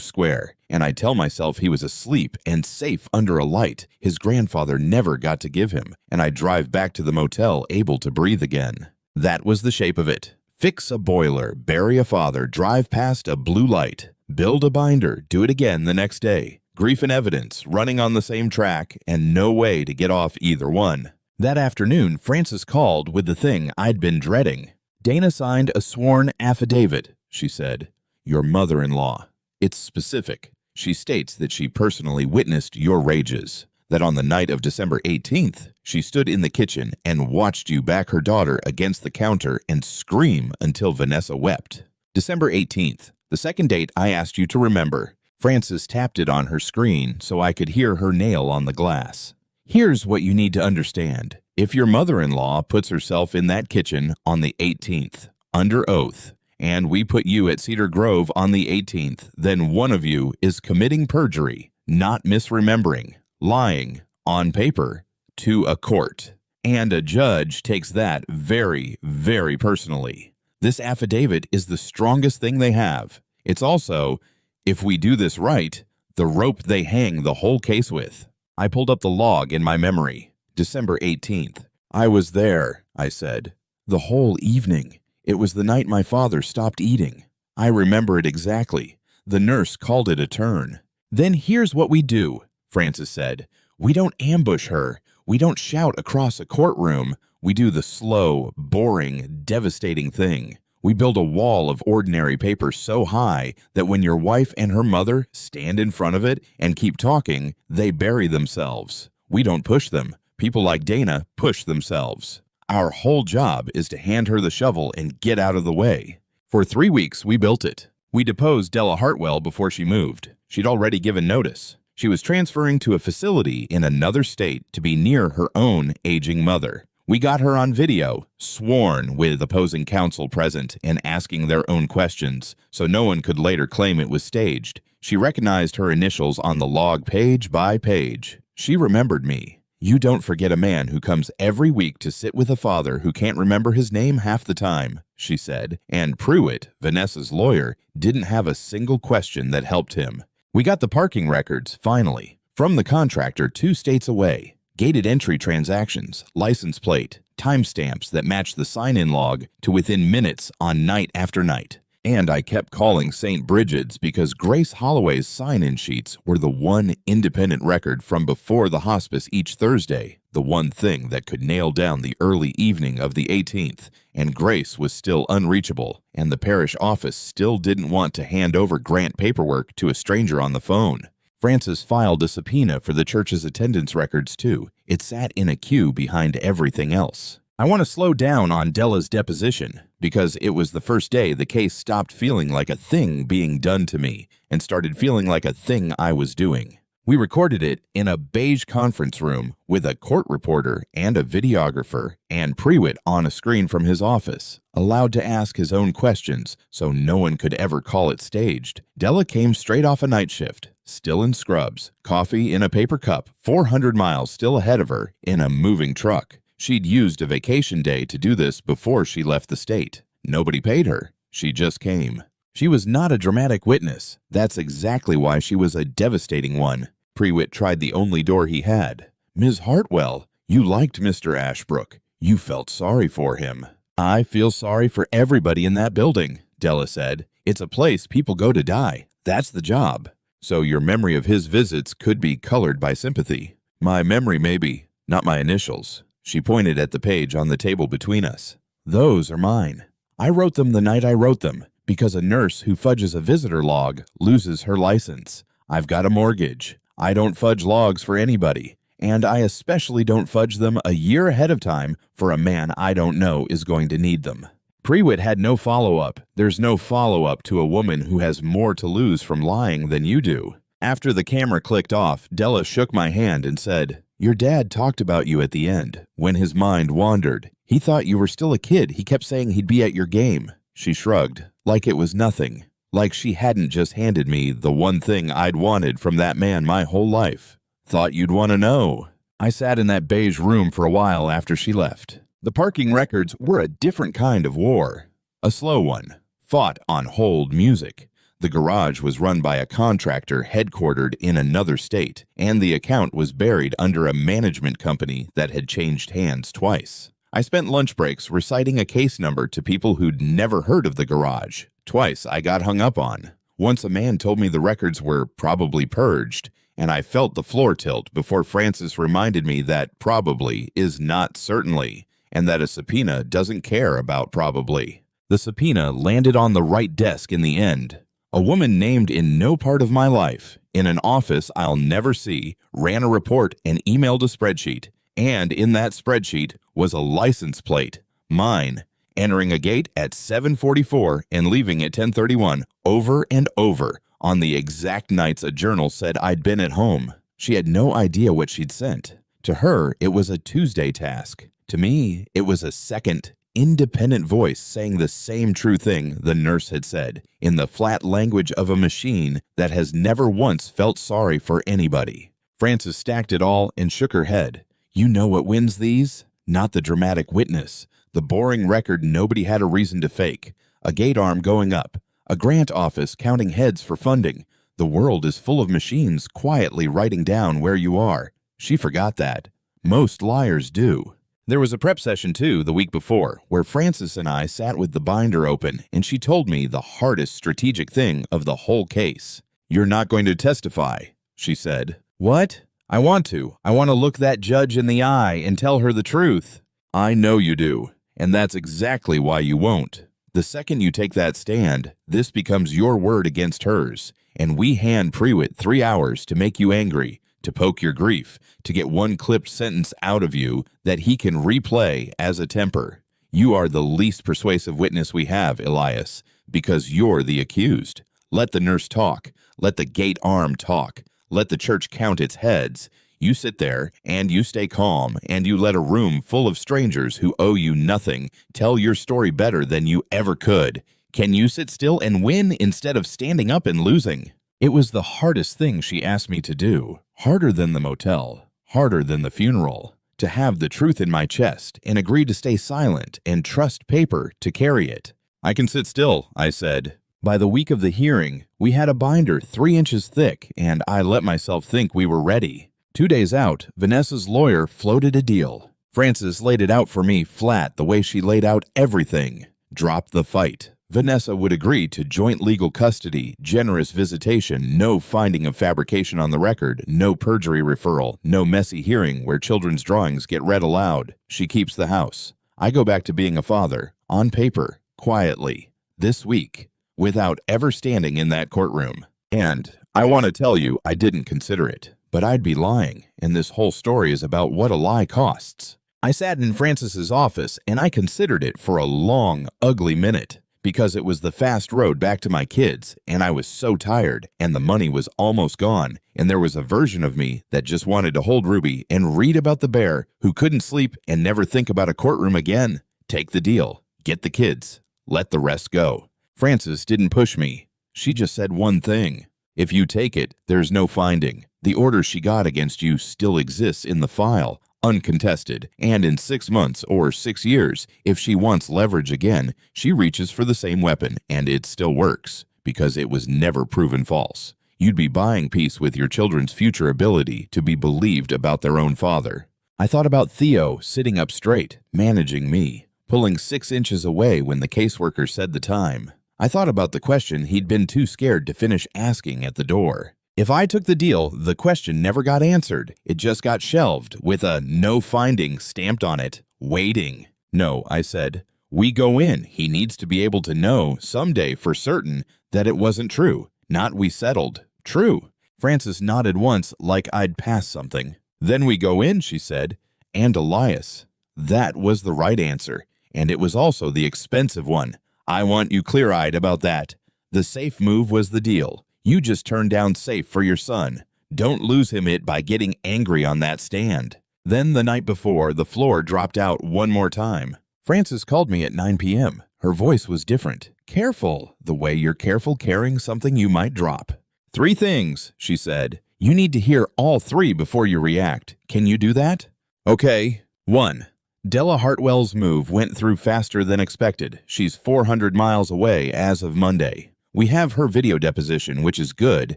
square, and I'd tell myself he was asleep and safe under a light his grandfather never got to give him, and I'd drive back to the motel able to breathe again. That was the shape of it. Fix a boiler, bury a father, drive past a blue light, build a binder, do it again the next day. Grief and evidence, running on the same track, and no way to get off either one. That afternoon, Frances called with the thing I'd been dreading. "Dana signed a sworn affidavit," she said. "Your mother-in-law. It's specific. She states that she personally witnessed your rages, that on the night of December 18th, she stood in the kitchen and watched you back her daughter against the counter and scream until Vanessa wept. December 18th, the second date I asked you to remember." Frances tapped it on her screen so I could hear her nail on the glass. "Here's what you need to understand. If your mother-in-law puts herself in that kitchen on the 18th, under oath, and we put you at Cedar Grove on the 18th, then one of you is committing perjury, not misremembering, lying, on paper, to a court. And a judge takes that very, very personally. This affidavit is the strongest thing they have. It's also, if we do this right, the rope they hang the whole case with." I pulled up the log in my memory. December 18th. "I was there," I said. "The whole evening. It was the night my father stopped eating. I remember it exactly. The nurse called it a turn." "Then here's what we do," Frances said. "We don't ambush her. We don't shout across a courtroom. We do the slow, boring, devastating thing. We build a wall of ordinary paper so high that when your wife and her mother stand in front of it and keep talking, they bury themselves. We don't push them. People like Dana push themselves. Our whole job is to hand her the shovel and get out of the way." For 3 weeks, we built it. We deposed Della Hartwell before she moved. She'd already given notice. She was transferring to a facility in another state to be near her own aging mother. We got her on video, sworn with opposing counsel present and asking their own questions, so no one could later claim it was staged. She recognized her initials on the log page by page. She remembered me. "You don't forget a man who comes every week to sit with a father who can't remember his name half the time," she said, and Pruitt, Vanessa's lawyer, didn't have a single question that helped him. We got the parking records, finally, from the contractor 2 states away. Gated entry transactions, license plate, timestamps that match the sign-in log to within minutes on night after night. And I kept calling St. Bridget's because Grace Holloway's sign-in sheets were the one independent record from before the hospice each Thursday, the one thing that could nail down the early evening of the 18th, and Grace was still unreachable, and the parish office still didn't want to hand over grant paperwork to a stranger on the phone. Francis filed a subpoena for the church's attendance records, too. It sat in a queue behind everything else. I want to slow down on Della's deposition because it was the first day the case stopped feeling like a thing being done to me and started feeling like a thing I was doing. We recorded it in a beige conference room with a court reporter and a videographer and Prewitt on a screen from his office, allowed to ask his own questions so no one could ever call it staged. Della came straight off a night shift, still in scrubs, coffee in a paper cup, 400 miles still ahead of her in a moving truck. She'd used a vacation day to do this before she left the state. Nobody paid her. She just came. She was not a dramatic witness. That's exactly why she was a devastating one. Prewitt tried the only door he had. Ms. Hartwell, you liked Mr. Ashbrook. You felt sorry for him. I feel sorry for everybody in that building, Della said. It's a place people go to die. That's the job. So your memory of his visits could be colored by sympathy. My memory, maybe, not my initials. She pointed at the page on the table between us. Those are mine. I wrote them the night I wrote them, because a nurse who fudges a visitor log loses her license. I've got a mortgage. I don't fudge logs for anybody, and I especially don't fudge them a year ahead of time for a man I don't know is going to need them. Prewitt had no follow-up. There's no follow-up to a woman who has more to lose from lying than you do. After the camera clicked off, Della shook my hand and said, "Your dad talked about you at the end, when his mind wandered. He thought you were still a kid. He kept saying he'd be at your game." She shrugged, like it was nothing, like she hadn't just handed me the one thing I'd wanted from that man my whole life. "Thought you'd want to know." I sat in that beige room for a while after she left. The parking records were a different kind of war. A slow one, fought on hold music. The garage was run by a contractor headquartered in another state, and the account was buried under a management company that had changed hands twice. I spent lunch breaks reciting a case number to people who'd never heard of the garage. Twice I got hung up on. Once a man told me the records were probably purged, and I felt the floor tilt before Francis reminded me that probably is not certainly, and that a subpoena doesn't care about probably. The subpoena landed on the right desk in the end. A woman named in no part of my life, in an office I'll never see, ran a report and emailed a spreadsheet, and in that spreadsheet was a license plate, mine, entering a gate at 7:44 and leaving at 10:31, over and over, on the exact nights a journal said I'd been at home. She had no idea what she'd sent. To her, it was a Tuesday task. To me, it was a second, independent voice saying the same true thing the nurse had said, in the flat language of a machine that has never once felt sorry for anybody. Frances stacked it all and shook her head. You know what wins these? Not the dramatic witness, the boring record nobody had a reason to fake, a gate arm going up, a grant office counting heads for funding. The world is full of machines quietly writing down where you are. She forgot that. Most liars do. There was a prep session, too, the week before, where Frances and I sat with the binder open, and she told me the hardest strategic thing of the whole case. "You're not going to testify," she said. "What? I want to. I want to look that judge in the eye and tell her the truth." "I know you do, and that's exactly why you won't. The second you take that stand, this becomes your word against hers, and we hand Prewitt 3 hours to make you angry, to poke your grief, to get one clipped sentence out of you that he can replay as a temper. You are the least persuasive witness we have, Elias, because you're the accused. Let the nurse talk. Let the gate arm talk. Let the church count its heads. You sit there, and you stay calm, and you let a room full of strangers who owe you nothing tell your story better than you ever could. Can you sit still and win instead of standing up and losing?" It was the hardest thing she asked me to do. Harder than the motel. Harder than the funeral. To have the truth in my chest and agree to stay silent and trust paper to carry it. "I can sit still," I said. By the week of the hearing, we had a binder 3 inches thick, and I let myself think we were ready. 2 days out, Vanessa's lawyer floated a deal. Frances laid it out for me flat the way she laid out everything. Drop the fight. Vanessa would agree to joint legal custody, generous visitation, no finding of fabrication on the record, no perjury referral, no messy hearing where children's drawings get read aloud. She keeps the house. I go back to being a father, on paper, quietly, this week, without ever standing in that courtroom. And I want to tell you I didn't consider it, but I'd be lying, and this whole story is about what a lie costs. I sat in Francis's office and I considered it for a long, ugly minute because it was the fast road back to my kids and I was so tired and the money was almost gone and there was a version of me that just wanted to hold Ruby and read about the bear who couldn't sleep and never think about a courtroom again. Take the deal, get the kids, let the rest go. Francis didn't push me. She just said one thing. If you take it, there's no finding. The order she got against you still exists in the file, uncontested, and in 6 months or 6 years, if she wants leverage again, she reaches for the same weapon, and it still works, because it was never proven false. You'd be buying peace with your children's future ability to be believed about their own father. I thought about Theo sitting up straight, managing me, pulling 6 inches away when the caseworker said the time. I thought about the question he'd been too scared to finish asking at the door. If I took the deal, the question never got answered. It just got shelved with a no finding stamped on it, waiting. No, I said. We go in. He needs to be able to know someday for certain that it wasn't true. Not we settled. True. Francis nodded once like I'd passed something. Then we go in, she said. And Elias. That was the right answer. And it was also the expensive one. I want you clear-eyed about that. The safe move was the deal. You just turned down safe for your son. Don't lose him it by getting angry on that stand. Then the night before, the floor dropped out one more time. Francis called me at 9 p.m. Her voice was different. Careful, the way you're careful carrying something you might drop. 3 things, she said. You need to hear all 3 before you react. Can you do that? Okay. 1. Della Hartwell's move went through faster than expected. She's 400 miles away as of Monday. We have her video deposition, which is good,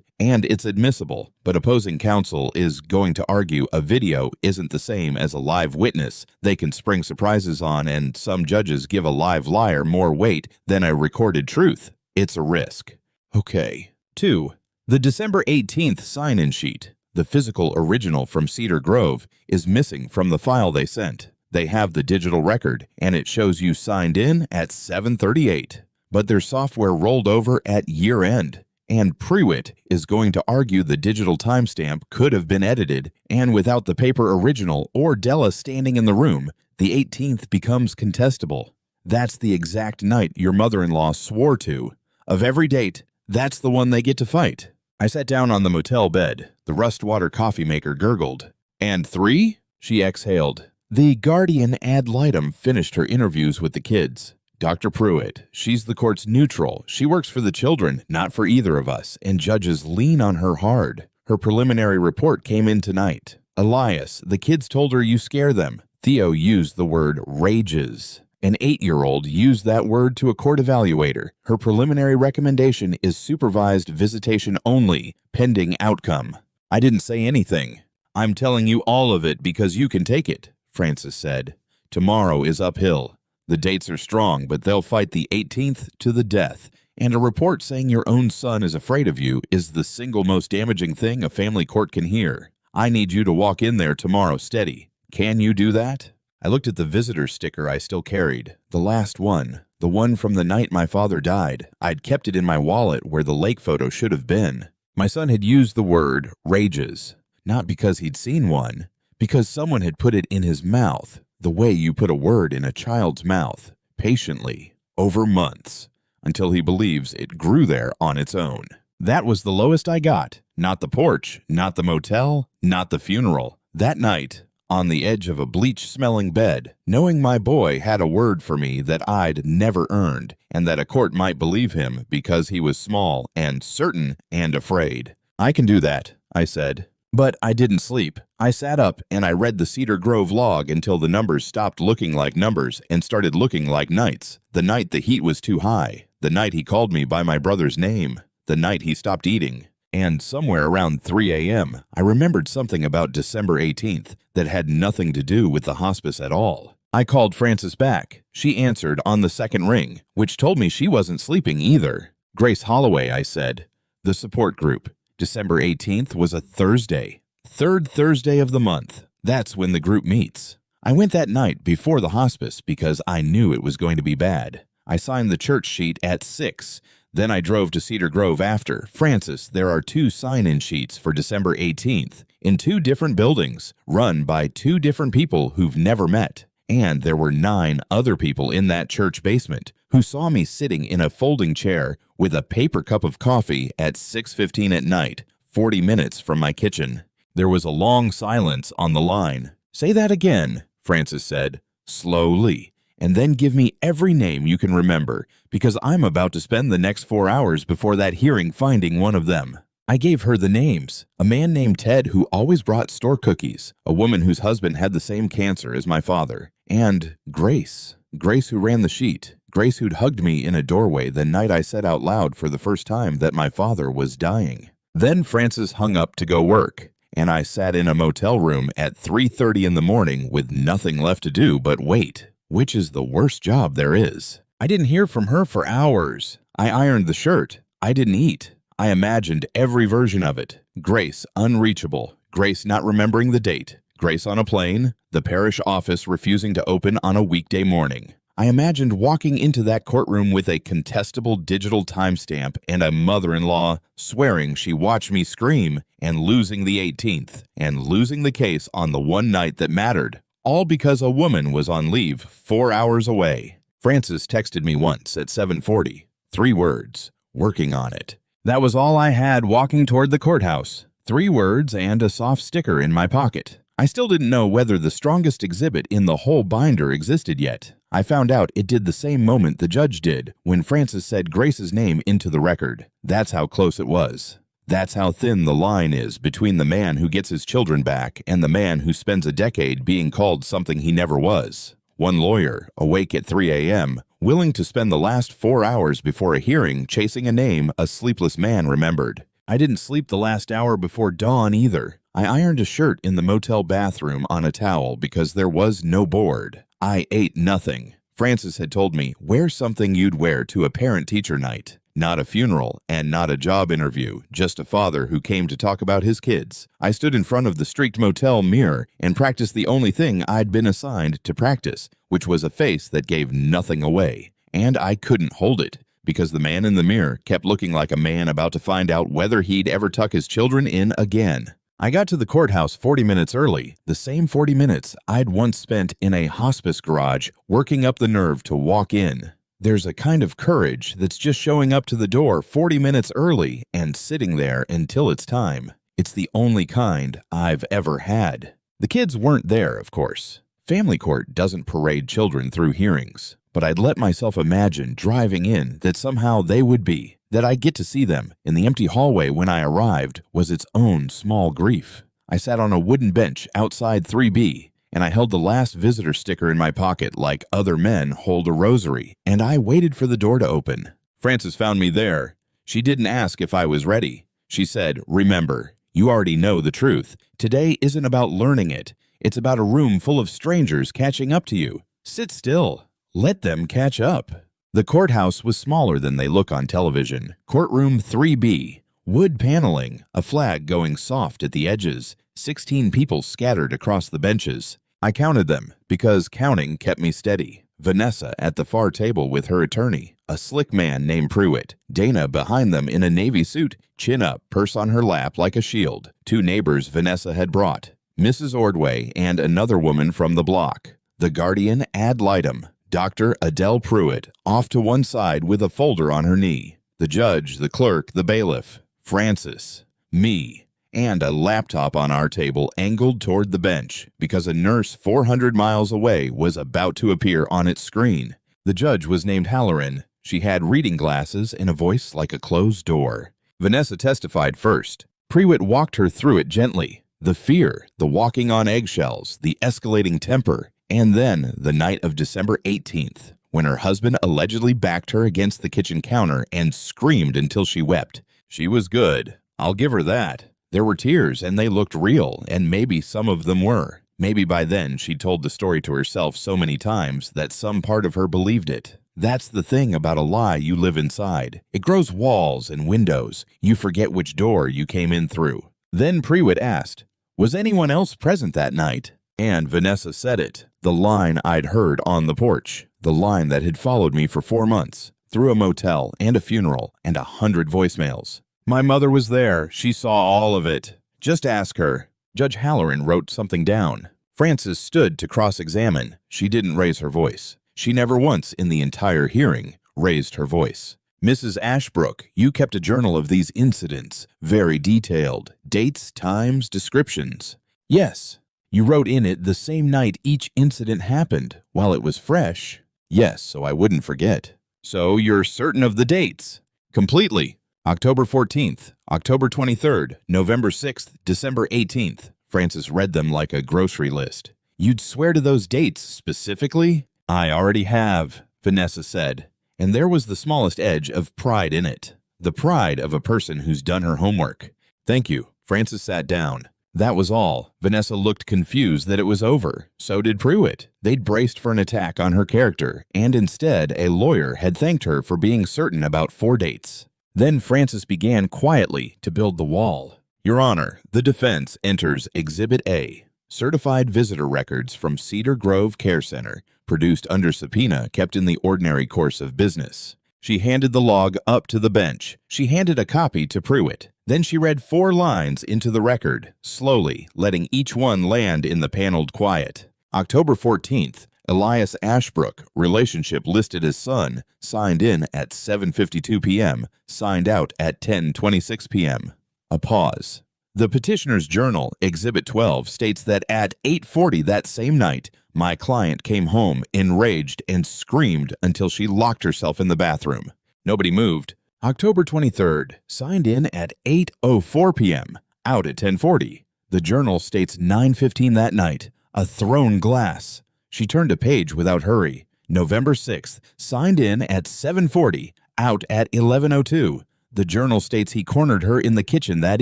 and it's admissible, but opposing counsel is going to argue a video isn't the same as a live witness they can spring surprises on, and some judges give a live liar more weight than a recorded truth. It's a risk. Okay. 2. The December 18th sign-in sheet, the physical original from Cedar Grove, is missing from the file they sent. They have the digital record, and it shows you signed in at 7:38. But their software rolled over at year-end, and Prewitt is going to argue the digital timestamp could have been edited, and without the paper original or Della standing in the room, the 18th becomes contestable. That's the exact night your mother-in-law swore to. Of every date, that's the one they get to fight. I sat down on the motel bed. The Rustwater coffee maker gurgled. And 3? She exhaled. The guardian ad litem finished her interviews with the kids. Dr. Pruitt, she's the court's neutral. She works for the children, not for either of us, and judges lean on her hard. Her preliminary report came in tonight. Elias, the kids told her you scare them. Theo used the word rages. An 8-year-old used that word to a court evaluator. Her preliminary recommendation is supervised visitation only, pending outcome. I didn't say anything. I'm telling you all of it because you can take it, Francis said. Tomorrow is uphill. The dates are strong, but they'll fight the 18th to the death, and a report saying your own son is afraid of you is the single most damaging thing a family court can hear. I need you to walk in there tomorrow steady. Can you do that? I looked at the visitor sticker I still carried, the last one, the one from the night my father died. I'd kept it in my wallet where the lake photo should have been. My son had used the word rages, not because he'd seen one, because someone had put it in his mouth. The way you put a word in a child's mouth, patiently, over months, until he believes it grew there on its own. That was the lowest I got. Not the porch, not the motel, not the funeral. That night, on the edge of a bleach-smelling bed, knowing my boy had a word for me that I'd never earned, and that a court might believe him because he was small and certain and afraid. I can do that, I said. But I didn't sleep. I sat up and I read the Cedar Grove log until the numbers stopped looking like numbers and started looking like nights. The night the heat was too high. The night he called me by my brother's name. The night he stopped eating. And somewhere around 3 a.m., I remembered something about December 18th that had nothing to do with the hospice at all. I called Frances back. She answered on the second ring, which told me she wasn't sleeping either. Grace Holloway, I said. The support group. December 18th was a Thursday. 3rd Thursday of the month. That's when the group meets. I went that night before the hospice because I knew it was going to be bad. I signed the church sheet at 6. Then I drove to Cedar Grove after. Francis, there are 2 sign-in sheets for December 18th in 2 different buildings, run by 2 different people who've never met. And there were 9 other people in that church basement who saw me sitting in a folding chair with a paper cup of coffee at 6:15 at night, 40 minutes from my kitchen. There was a long silence on the line. "Say that again," Francis said, slowly, "and then give me every name you can remember, because I'm about to spend the next 4 hours before that hearing finding one of them." I gave her the names. A man named Ted who always brought store cookies, a woman whose husband had the same cancer as my father, and Grace. Grace who ran the sheet. Grace who'd hugged me in a doorway the night I said out loud for the first time that my father was dying. Then Francis hung up to go work, and I sat in a motel room at 3:30 in the morning with nothing left to do but wait, which is the worst job there is. I didn't hear from her for hours. I ironed the shirt. I didn't eat. I imagined every version of it. Grace unreachable. Grace not remembering the date. Grace on a plane. The parish office refusing to open on a weekday morning. I imagined walking into that courtroom with a contestable digital timestamp and a mother-in-law swearing she watched me scream and losing the 18th and losing the case on the one night that mattered, all because a woman was on leave 4 hours away. Francis texted me once at 7:40. 3 words. Working on it. That was all I had walking toward the courthouse. 3 words and a soft sticker in my pocket. I still didn't know whether the strongest exhibit in the whole binder existed yet. I found out it did the same moment the judge did when Francis said Grace's name into the record. That's how close it was. That's how thin the line is between the man who gets his children back and the man who spends a decade being called something he never was. One lawyer, awake at 3 a.m., willing to spend the last 4 hours before a hearing chasing a name a sleepless man remembered. I didn't sleep the last hour before dawn either. I ironed a shirt in the motel bathroom on a towel because there was no board. I ate nothing. Francis had told me, wear something you'd wear to a parent-teacher night. Not a funeral and not a job interview, just a father who came to talk about his kids. I stood in front of the streaked motel mirror and practiced the only thing I'd been assigned to practice, which was a face that gave nothing away. And I couldn't hold it, because the man in the mirror kept looking like a man about to find out whether he'd ever tuck his children in again. I got to the courthouse 40 minutes early, the same 40 minutes I'd once spent in a hospice garage working up the nerve to walk in. There's a kind of courage that's just showing up to the door 40 minutes early and sitting there until it's time. It's the only kind I've ever had. The kids weren't there, of course. Family court doesn't parade children through hearings, but I'd let myself imagine driving in that somehow they would be, that I'd get to see them, and the empty hallway when I arrived was its own small grief. I sat on a wooden bench outside 3B, and I held the last visitor sticker in my pocket like other men hold a rosary, and I waited for the door to open. Frances found me there. She didn't ask if I was ready. She said, "Remember, you already know the truth. Today isn't about learning it. It's about a room full of strangers catching up to you. Sit still. Let them catch up." The courthouse was smaller than they look on television. Courtroom 3B. Wood paneling, a flag going soft at the edges, 16 people scattered across the benches. I counted them, because counting kept me steady. Vanessa at the far table with her attorney, a slick man named Pruitt. Dana behind them in a navy suit, chin up, purse on her lap like a shield. 2 neighbors Vanessa had brought, Mrs. Ordway and another woman from the block. The guardian ad litem, Dr. Adele Pruitt, off to one side with a folder on her knee. The judge, the clerk, the bailiff, Francis, me, and a laptop on our table angled toward the bench because a nurse 400 miles away was about to appear on its screen. The judge was named Halloran. She had reading glasses and a voice like a closed door. Vanessa testified first. Pruitt walked her through it gently. The fear, the walking on eggshells, the escalating temper, and then the night of December 18th, when her husband allegedly backed her against the kitchen counter and screamed until she wept. She was good. I'll give her that. There were tears, and they looked real, and maybe some of them were. Maybe by then she'd told the story to herself so many times that some part of her believed it. That's the thing about a lie you live inside. It grows walls and windows. You forget which door you came in through. Then Pruitt asked, "Was anyone else present that night?" And Vanessa said it, the line I'd heard on the porch, the line that had followed me for 4 months. through a motel and a funeral and 100 voicemails. My mother was there. She saw all of it. Just ask her. Judge Halloran wrote something down. Frances stood to cross-examine. She didn't raise her voice. She never once in the entire hearing raised her voice. Mrs. Ashbrook, you kept a journal of these incidents, very detailed. Dates, times, descriptions. Yes. You wrote in it the same night each incident happened, while it was fresh. Yes, so I wouldn't forget. So you're certain of the dates? Completely. October 14th, October 23rd, November 6th, December 18th. Frances read them like a grocery list. You'd swear to those dates specifically? I already have, Vanessa said. And there was the smallest edge of pride in it. The pride of a person who's done her homework. Thank you. Frances sat down. That was all. Vanessa looked confused that it was over. So did Pruitt. They'd braced for an attack on her character, and instead a lawyer had thanked her for being certain about 4 dates. Then Frances began quietly to build the wall. Your Honor, the defense enters Exhibit A, certified visitor records from Cedar Grove Care Center, produced under subpoena kept in the ordinary course of business. She handed the log up to the bench. She handed a copy to Pruitt. Then she read 4 lines into the record, slowly, letting each one land in the paneled quiet. October 14th, Elias Ashbrook, relationship listed as son, signed in at 7:52 p.m., signed out at 10:26 p.m. A pause. The petitioner's journal, Exhibit 12, states that at 8:40 that same night, my client came home enraged and screamed until she locked herself in the bathroom. Nobody moved. October 23rd, signed in at 8:04 p.m., out at 10:40. The journal states 9:15 that night, a thrown glass. She turned a page without hurry. November 6th, signed in at 7:40, out at 11:02. The journal states he cornered her in the kitchen that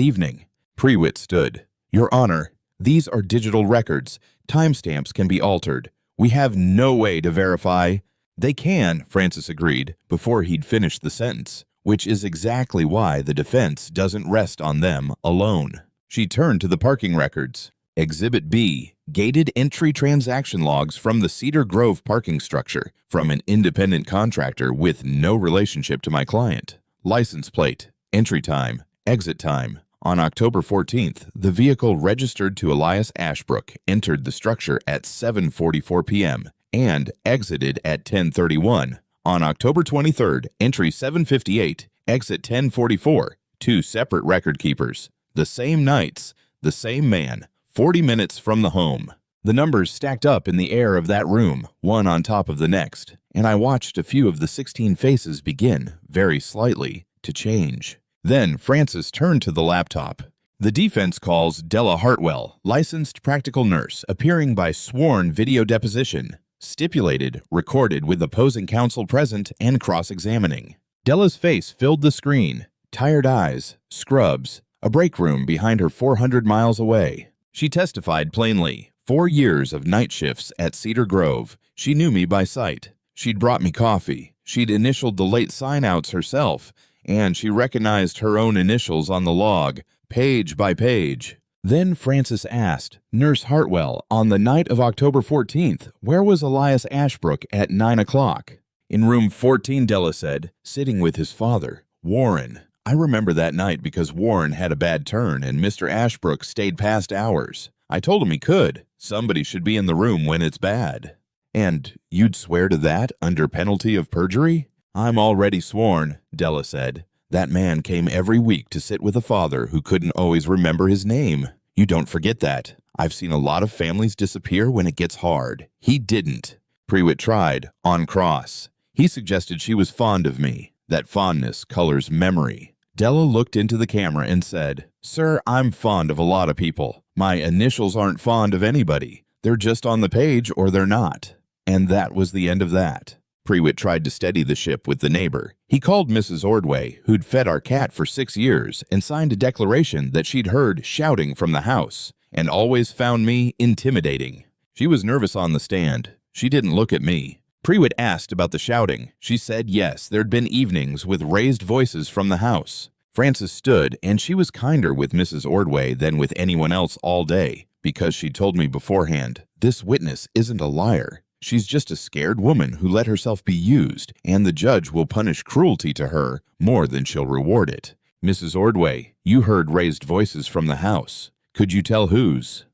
evening. Pruitt stood. Your Honor, these are digital records. Timestamps can be altered. We have no way to verify. They can, Frances agreed, before he'd finished the sentence, which is exactly why the defense doesn't rest on them alone. She turned to the parking records. Exhibit B, gated entry transaction logs from the Cedar Grove parking structure from an independent contractor with no relationship to my client. License plate, entry time, exit time. On October 14th, the vehicle registered to Elias Ashbrook entered the structure at 7:44 p.m. and exited at 10:31. On October 23rd, entry 7:58, exit 10:44, 2 separate record keepers. The same nights, the same man, 40 minutes from the home. The numbers stacked up in the air of that room, one on top of the next, and I watched a few of the 16 faces begin, very slightly, to change. Then Frances turned to the laptop. The defense calls Della Hartwell, licensed practical nurse, appearing by sworn video deposition, stipulated, recorded with opposing counsel present and cross-examining. Della's face filled the screen, tired eyes, scrubs, a break room behind her 400 miles away. She testified plainly. 4 years of night shifts at Cedar Grove. She knew me by sight. She'd brought me coffee. She'd initialed the late sign-outs herself, and she recognized her own initials on the log, page by page. Then Frances asked, Nurse Hartwell, on the night of October 14th, where was Elias Ashbrook at 9 o'clock? In room 14, Della said, sitting with his father, Warren. I remember that night because Warren had a bad turn and Mr. Ashbrook stayed past hours. I told him he could. Somebody should be in the room when it's bad. And you'd swear to that under penalty of perjury? I'm already sworn, Della said. That man came every week to sit with a father who couldn't always remember his name. You don't forget that. I've seen a lot of families disappear when it gets hard. He didn't. Pruitt tried, on cross. He suggested she was fond of me. That fondness colors memory. Della looked into the camera and said, Sir, I'm fond of a lot of people. My initials aren't fond of anybody. They're just on the page or they're not. And that was the end of that. Pruitt tried to steady the ship with the neighbor. He called Mrs. Ordway, who'd fed our cat for 6 years, and signed a declaration that she'd heard shouting from the house and always found me intimidating. She was nervous on the stand. She didn't look at me. Pruitt asked about the shouting. She said yes, there'd been evenings with raised voices from the house. Frances stood, and she was kinder with Mrs. Ordway than with anyone else all day, because she told me beforehand, this witness isn't a liar. She's just a scared woman who let herself be used, and the judge will punish cruelty to her more than she'll reward it. Mrs. Ordway, you heard raised voices from the house. Could you tell whose?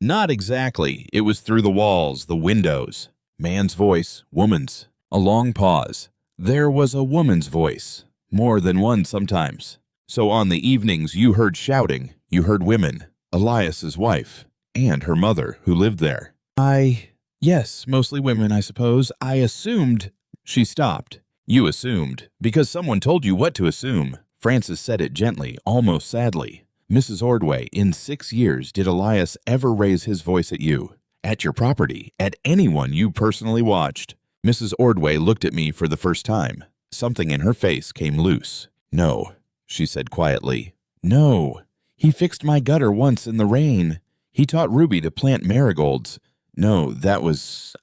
Not exactly. It was through the walls, the windows. Man's voice, woman's. A long pause. There was a woman's voice. More than one sometimes. So on the evenings you heard shouting, you heard women, Elias's wife, and her mother who lived there. Yes, mostly women, I suppose. I assumed. She stopped. You assumed, because someone told you what to assume. Frances said it gently, almost sadly. Mrs. Ordway, in 6 years, did Elias ever raise his voice at you? At your property? At anyone you personally watched? Mrs. Ordway looked at me for the first time. Something in her face came loose. No, she said quietly. No. He fixed my gutter once in the rain. He taught Ruby to plant marigolds. No,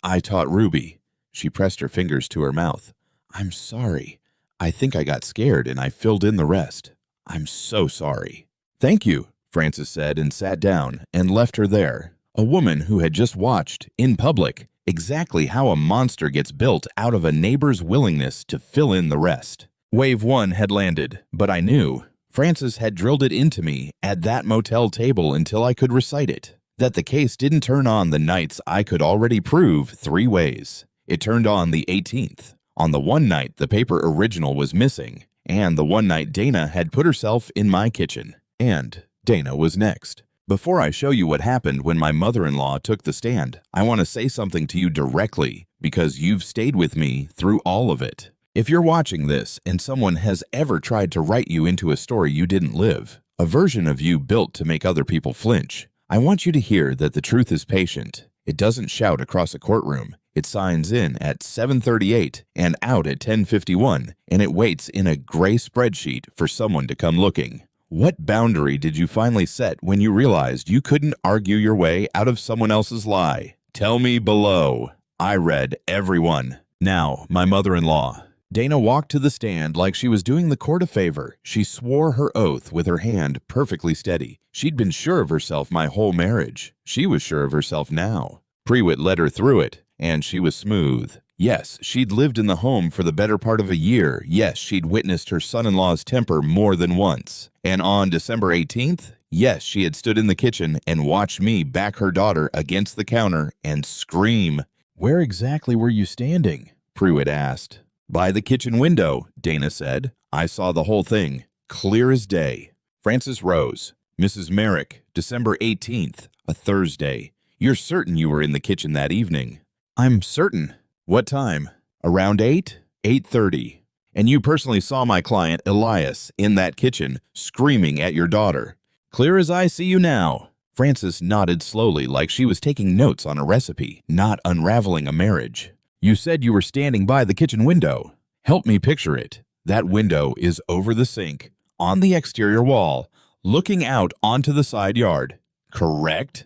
I taught Ruby. She pressed her fingers to her mouth. I'm sorry. I think I got scared and I filled in the rest. I'm so sorry. Thank you, Frances said and sat down and left her there. A woman who had just watched, in public, exactly how a monster gets built out of a neighbor's willingness to fill in the rest. Wave 1 had landed, but I knew. Frances had drilled it into me at that motel table until I could recite it. That the case didn't turn on the nights I could already prove 3 ways. It turned on the 18th, on the one night the paper original was missing, and the one night Dana had put herself in my kitchen. And Dana was next. Before I show you what happened when my mother-in-law took the stand, I want to say something to you directly because you've stayed with me through all of it. If you're watching this and someone has ever tried to write you into a story you didn't live, a version of you built to make other people flinch, I want you to hear that the truth is patient. It doesn't shout across a courtroom. It signs in at 7:38 and out at 10:51, and it waits in a gray spreadsheet for someone to come looking. What boundary did you finally set when you realized you couldn't argue your way out of someone else's lie? Tell me below. I read everyone. Now, my mother-in-law. Dana walked to the stand like she was doing the court a favor. She swore her oath with her hand perfectly steady. She'd been sure of herself my whole marriage. She was sure of herself now. Prewitt led her through it, and she was smooth. Yes, she'd lived in the home for the better part of a year. Yes, she'd witnessed her son-in-law's temper more than once. And on December 18th, yes, she had stood in the kitchen and watched me back her daughter against the counter and scream. Where exactly were you standing? Prewitt asked. By the kitchen window, Dana said. I saw the whole thing, clear as day. Frances rose. Mrs. Merrick, December 18th, a Thursday. You're certain you were in the kitchen that evening? I'm certain. What time? Around 8? 8:30. And you personally saw my client, Elias, in that kitchen, screaming at your daughter. Clear as I see you now. Frances nodded slowly like she was taking notes on a recipe, not unraveling a marriage. You said you were standing by the kitchen window. Help me picture it. That window is over the sink, on the exterior wall, looking out onto the side yard. Correct?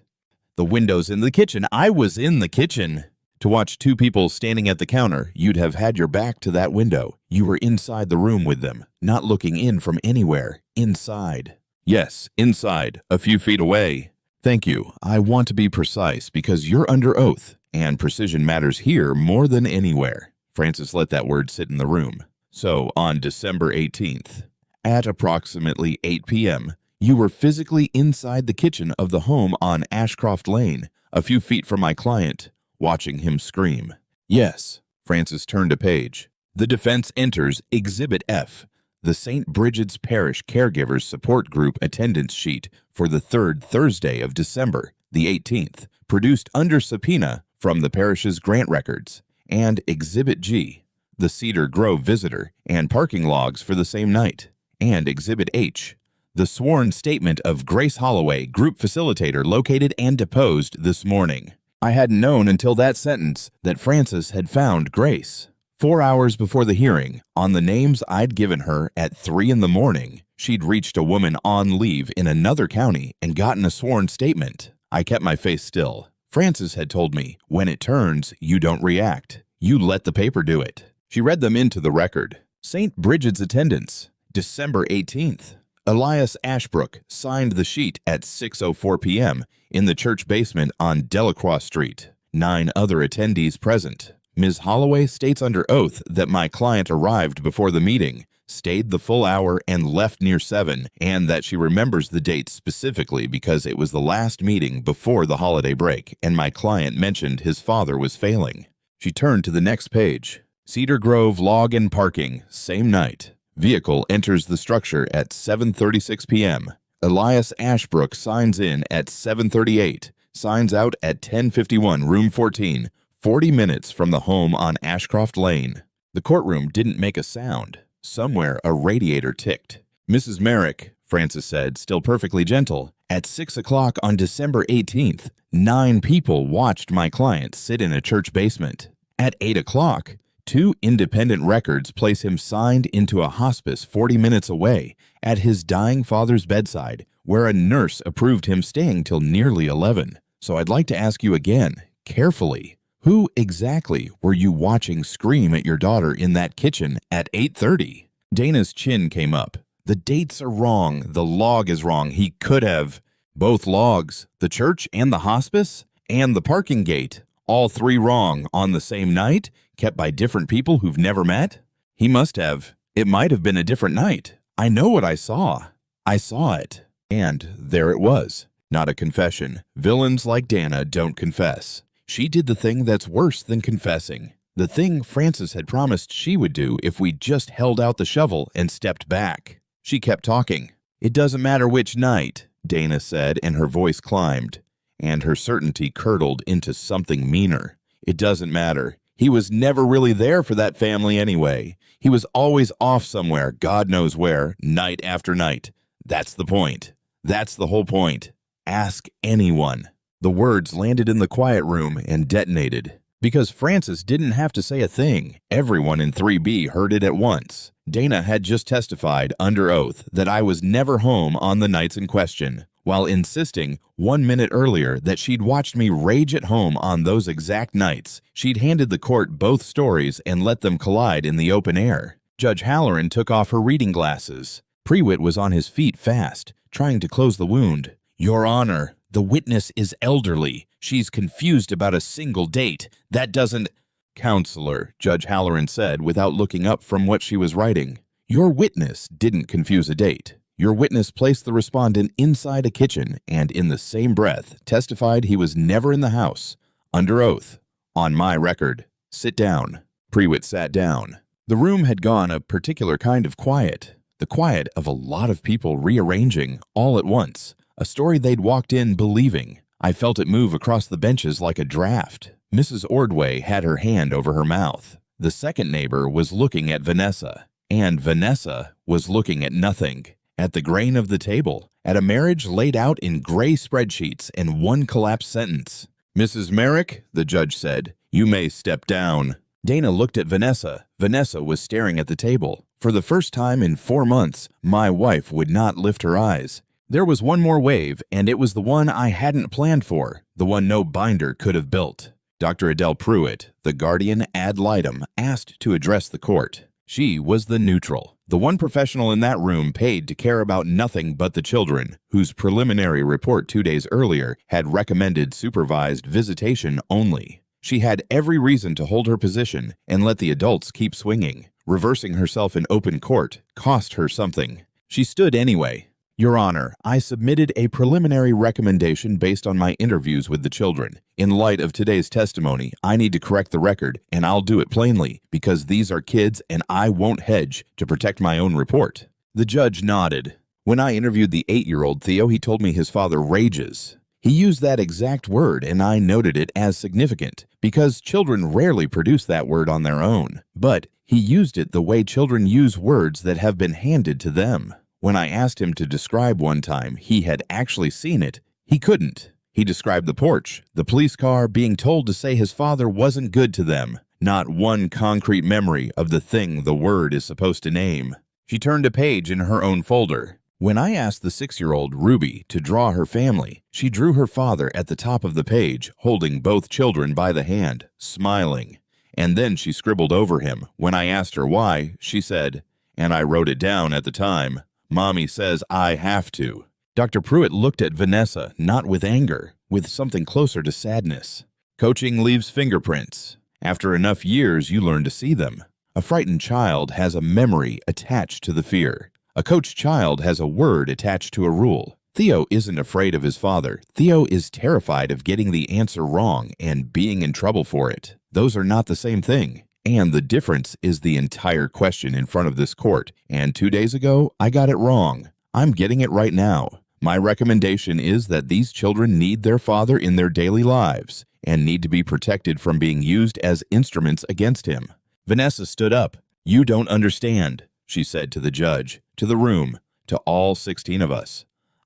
The window's in the kitchen. I was in the kitchen. To watch 2 people standing at the counter, you'd have had your back to that window. You were inside the room with them, not looking in from anywhere. Inside. Yes, inside, a few feet away. Thank you. I want to be precise because you're under oath, and precision matters here more than anywhere. Frances let that word sit in the room. So, on December 18th, at approximately 8 p.m., you were physically inside the kitchen of the home on Ashcroft Lane, a few feet from my client, watching him scream. Yes. Frances turned a page. The defense enters Exhibit F, the St. Bridget's Parish Caregivers Support Group attendance sheet for the 3rd Thursday of December, the 18th, produced under subpoena from the parish's grant records, and Exhibit G, the Cedar Grove visitor and parking logs for the same night, and Exhibit H, the sworn statement of Grace Holloway, group facilitator located and deposed this morning. I hadn't known until that sentence that Frances had found Grace. 4 hours before the hearing, on the names I'd given her at 3 in the morning, she'd reached a woman on leave in another county and gotten a sworn statement. I kept my face still. Frances had told me, when it turns, you don't react. You let the paper do it. She read them into the record. St. Bridget's attendance, December 18th. Elias Ashbrook signed the sheet at 6:04 p.m. in the church basement on Delacroix Street. 9 other attendees present. Ms. Holloway states under oath that my client arrived before the meeting, stayed the full hour, and left near 7, and that she remembers the date specifically because it was the last meeting before the holiday break, and my client mentioned his father was failing. She turned to the next page. Cedar Grove Log and Parking, same night. Vehicle enters the structure at 7:36 p.m. Elias Ashbrook signs in at 7:38, signs out at 10:51, room 14, 40 minutes from the home on Ashcroft Lane. The courtroom didn't make a sound. Somewhere a radiator ticked. Mrs. Merrick, Frances said, still perfectly gentle, at 6 o'clock on December 18th, 9 people watched my client sit in a church basement. At 8 o'clock, 2 independent records place him signed into a hospice 40 minutes away at his dying father's bedside, where a nurse approved him staying till nearly 11. So I'd like to ask you again, carefully, who exactly were you watching scream at your daughter in that kitchen at 8:30? Dana's chin came up. The dates are wrong. The log is wrong. He could have. Both logs, the church and the hospice, and the parking gate, all 3 wrong on the same night, kept by different people who've never met? He must have. It might have been a different night. I know what I saw. I saw it. And there it was. Not a confession. Villains like Dana don't confess. She did the thing that's worse than confessing. The thing Frances had promised she would do if we just held out the shovel and stepped back. She kept talking. It doesn't matter which night, Dana said, and her voice climbed, and her certainty curdled into something meaner. It doesn't matter. He was never really there for that family anyway. He was always off somewhere, God knows where, night after night. That's the point. That's the whole point. Ask anyone. The words landed in the quiet room and detonated. Because Frances didn't have to say a thing, everyone in 3B heard it at once. Dana had just testified under oath that I was never home on the nights in question, while insisting 1 minute earlier that she'd watched me rage at home on those exact nights. She'd handed the court both stories and let them collide in the open air. Judge Halloran took off her reading glasses. Prewitt was on his feet fast, trying to close the wound. Your Honor, the witness is elderly. She's confused about a single date. That doesn't... Counselor, Judge Halloran said without looking up from what she was writing. Your witness didn't confuse a date. Your witness placed the respondent inside a kitchen and in the same breath testified he was never in the house. Under oath. On my record. Sit down. Prewitt sat down. The room had gone a particular kind of quiet. The quiet of a lot of people rearranging all at once. A story they'd walked in believing. I felt it move across the benches like a draft. Mrs. Ordway had her hand over her mouth. The second neighbor was looking at Vanessa, and Vanessa was looking at nothing. At the grain of the table, at a marriage laid out in gray spreadsheets and one collapsed sentence. Mrs. Merrick, the judge said, you may step down. Dana looked at Vanessa. Vanessa was staring at the table. For the first time in 4 months, my wife would not lift her eyes. There was one more wave, and it was the one I hadn't planned for, the one no binder could have built. Dr. Adele Prewitt, the guardian ad litem, asked to address the court. She was the neutral, the one professional in that room paid to care about nothing but the children, whose preliminary report 2 days earlier had recommended supervised visitation only. She had every reason to hold her position and let the adults keep swinging. Reversing herself in open court cost her something. She stood anyway. Your Honor, I submitted a preliminary recommendation based on my interviews with the children. In light of today's testimony, I need to correct the record, and I'll do it plainly, because these are kids and I won't hedge to protect my own report. The judge nodded. When I interviewed the 8-year-old Theo, he told me his father rages. He used that exact word, and I noted it as significant, because children rarely produce that word on their own. But he used it the way children use words that have been handed to them. When I asked him to describe one time he had actually seen it, he couldn't. He described the porch, the police car, being told to say his father wasn't good to them. Not one concrete memory of the thing the word is supposed to name. She turned a page in her own folder. When I asked the 6-year-old Ruby to draw her family, she drew her father at the top of the page, holding both children by the hand, smiling. And then she scribbled over him. When I asked her why, she said, and I wrote it down at the time, Mommy says I have to. Dr. Prewitt looked at Vanessa, not with anger, with something closer to sadness. Coaching leaves fingerprints. After enough years, you learn to see them. A frightened child has a memory attached to the fear. A coached child has a word attached to a rule. Theo isn't afraid of his father. Theo is terrified of getting the answer wrong and being in trouble for it. Those are not the same thing. And the difference is the entire question in front of this court. And 2 days ago, I got it wrong. I'm getting it right now. My recommendation is that these children need their father in their daily lives and need to be protected from being used as instruments against him. Vanessa stood up. "You don't understand," she said to the judge, to the room, to all 16 of us.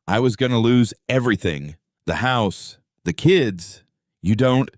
"I was going to lose everything. The house, the kids. You don't."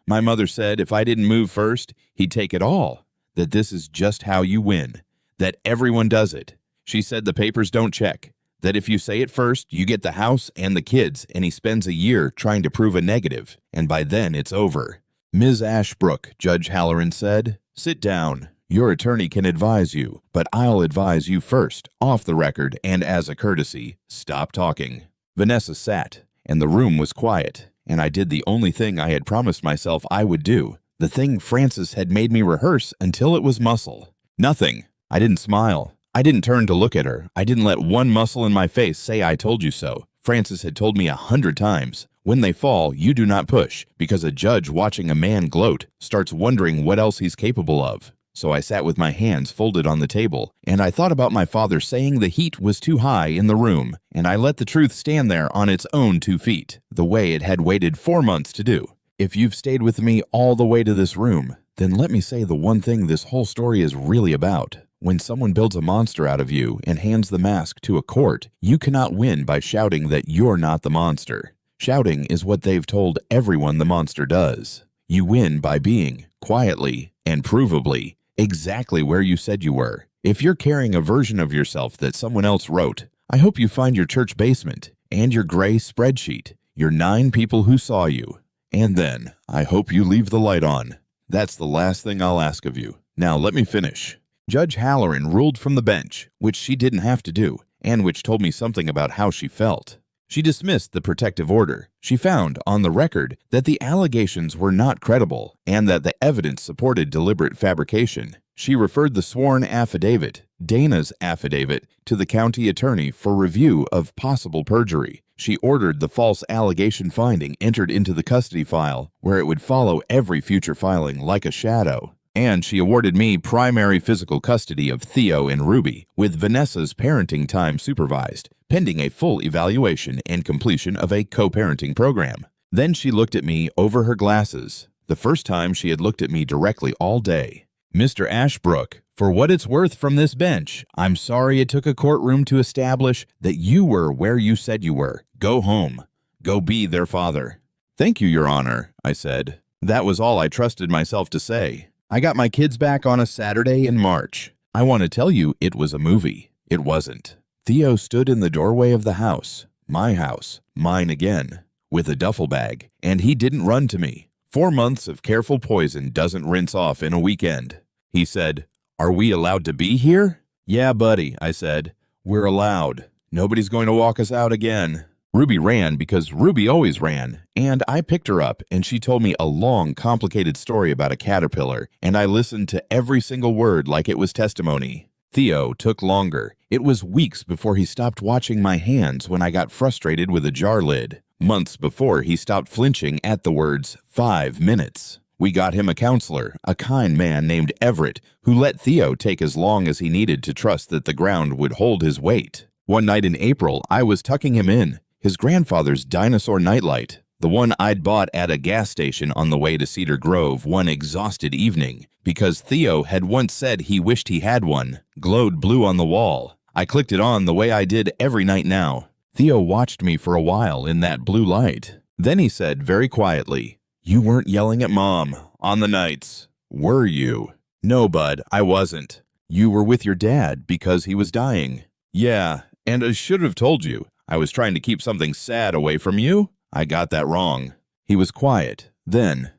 My mother said if I didn't move first, he'd take it all. That this is just how you win. That everyone does it. She said the papers don't check. That if you say it first, you get the house and the kids, and he spends a year trying to prove a negative, and by then it's over. "Ms. Ashbrook," Judge Halloran said, "sit down. Your attorney can advise you, but I'll advise you first, off the record, and as a courtesy, stop talking." Vanessa sat, and the room was quiet, and I did the only thing I had promised myself I would do, the thing Frances had made me rehearse until it was muscle. Nothing. I didn't smile. I didn't turn to look at her. I didn't let one muscle in my face say I told you so. Frances had told me 100 times, when they fall, you do not push, because a judge watching a man gloat starts wondering what else he's capable of. So I sat with my hands folded on the table, and I thought about my father saying the heat was too high in the room, and I let the truth stand there on its own 2 feet, the way it had waited 4 months to do. If you've stayed with me all the way to this room, then let me say the one thing this whole story is really about. When someone builds a monster out of you and hands the mask to a court, you cannot win by shouting that you're not the monster. Shouting is what they've told everyone the monster does. You win by being, quietly and provably, exactly where you said you were. If you're carrying a version of yourself that someone else wrote, I hope you find your church basement and your gray spreadsheet, your 9 people who saw you. And then, I hope you leave the light on. That's the last thing I'll ask of you. Now let me finish. Judge Halloran ruled from the bench, which she didn't have to do, and which told me something about how she felt. She dismissed the protective order. She found, on the record, that the allegations were not credible and that the evidence supported deliberate fabrication. She referred the sworn affidavit, Dana's affidavit, to the county attorney for review of possible perjury. She ordered the false allegation finding entered into the custody file, where it would follow every future filing like a shadow. And she awarded me primary physical custody of Theo and Ruby, with Vanessa's parenting time supervised, pending a full evaluation and completion of a co-parenting program. Then she looked at me over her glasses, the first time she had looked at me directly all day. "Mr. Ashbrook, for what it's worth from this bench, I'm sorry it took a courtroom to establish that you were where you said you were. Go home. Go be their father." "Thank you, Your Honor," I said. That was all I trusted myself to say. I got my kids back on a Saturday in March. I want to tell you it was a movie. It wasn't. Theo stood in the doorway of the house, my house, mine again, with a duffel bag, and he didn't run to me. 4 months of careful poison doesn't rinse off in a weekend. He said, "Are we allowed to be here?" "Yeah, buddy," I said. "We're allowed. Nobody's going to walk us out again." Ruby ran because Ruby always ran, and I picked her up, and she told me a long, complicated story about a caterpillar, and I listened to every single word like it was testimony. Theo took longer. It was weeks before he stopped watching my hands when I got frustrated with a jar lid. Months before he stopped flinching at the words 5 minutes. We got him a counselor, a kind man named Everett, who let Theo take as long as he needed to trust that the ground would hold his weight. One night in April, I was tucking him in. His grandfather's dinosaur nightlight, the one I'd bought at a gas station on the way to Cedar Grove one exhausted evening, because Theo had once said he wished he had one, glowed blue on the wall. I clicked it on the way I did every night now. Theo watched me for a while in that blue light. Then he said very quietly, "You weren't yelling at Mom on the nights, were you?" "No, bud, I wasn't." "You were with your dad because he was dying." "Yeah, and I should have told you. I was trying to keep something sad away from you. I got that wrong." He was quiet. Then,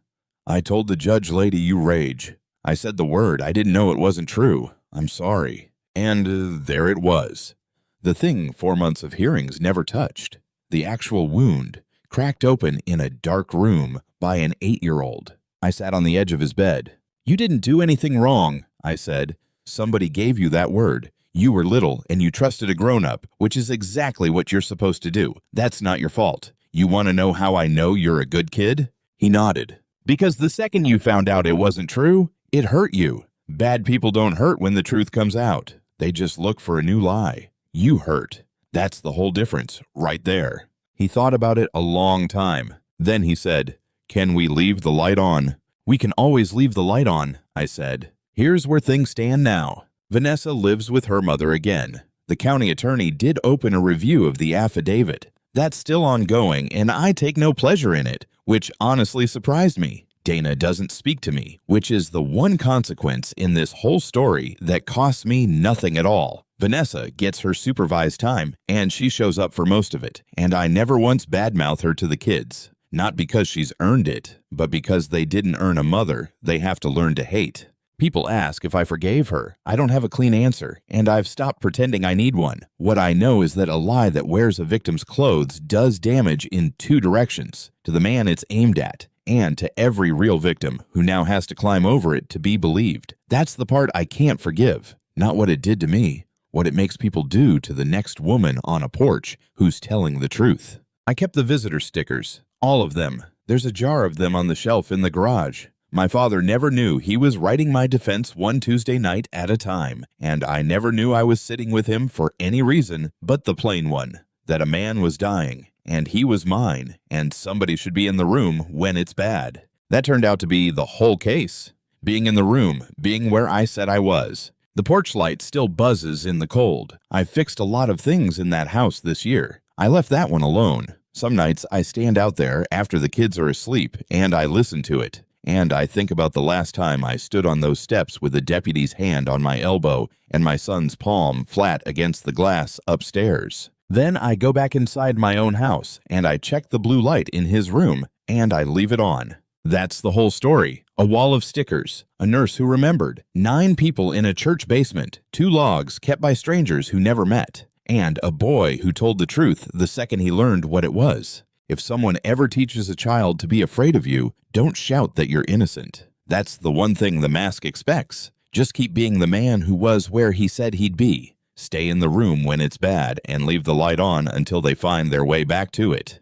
"I told the judge lady you rage. I said the word. I didn't know it wasn't true. I'm sorry." And there it was. The thing 4 months of hearings never touched. The actual wound, cracked open in a dark room, by an 8-year-old. I sat on the edge of his bed. "You didn't do anything wrong," I said. "Somebody gave you that word. You were little and you trusted a grown-up, which is exactly what you're supposed to do. That's not your fault. You want to know how I know you're a good kid?" He nodded. "Because the second you found out it wasn't true, it hurt you. Bad people don't hurt when the truth comes out. They just look for a new lie. You hurt. That's the whole difference, right there." He thought about it a long time. Then he said, "Can we leave the light on?" "We can always leave the light on," I said. Here's where things stand now. Vanessa lives with her mother again. The county attorney did open a review of the affidavit. That's still ongoing, and I take no pleasure in it, which honestly surprised me. Dana doesn't speak to me, which is the one consequence in this whole story that costs me nothing at all. Vanessa gets her supervised time, and she shows up for most of it, and I never once badmouth her to the kids. Not because she's earned it, but because they didn't earn a mother they have to learn to hate. People ask if I forgave her. I don't have a clean answer, and I've stopped pretending I need one. What I know is that a lie that wears a victim's clothes does damage in two directions: to the man it's aimed at, and to every real victim who now has to climb over it to be believed. That's the part I can't forgive. Not what it did to me, what it makes people do to the next woman on a porch who's telling the truth. I kept the visitor stickers, all of them. There's a jar of them on the shelf in the garage. My father never knew he was writing my defense one Tuesday night at a time, and I never knew I was sitting with him for any reason but the plain one, that a man was dying, and he was mine, and somebody should be in the room when it's bad. That turned out to be the whole case. Being in the room, being where I said I was. The porch light still buzzes in the cold. I've fixed a lot of things in that house this year. I left that one alone. Some nights I stand out there after the kids are asleep, and I listen to it. And I think about the last time I stood on those steps with a deputy's hand on my elbow and my son's palm flat against the glass upstairs. Then I go back inside my own house, and I check the blue light in his room, and I leave it on. That's the whole story. A wall of stickers, a nurse who remembered, 9 people in a church basement, 2 logs kept by strangers who never met, and a boy who told the truth the second he learned what it was. If someone ever teaches a child to be afraid of you, don't shout that you're innocent. That's the one thing the mask expects. Just keep being the man who was where he said he'd be. Stay in the room when it's bad and leave the light on until they find their way back to it.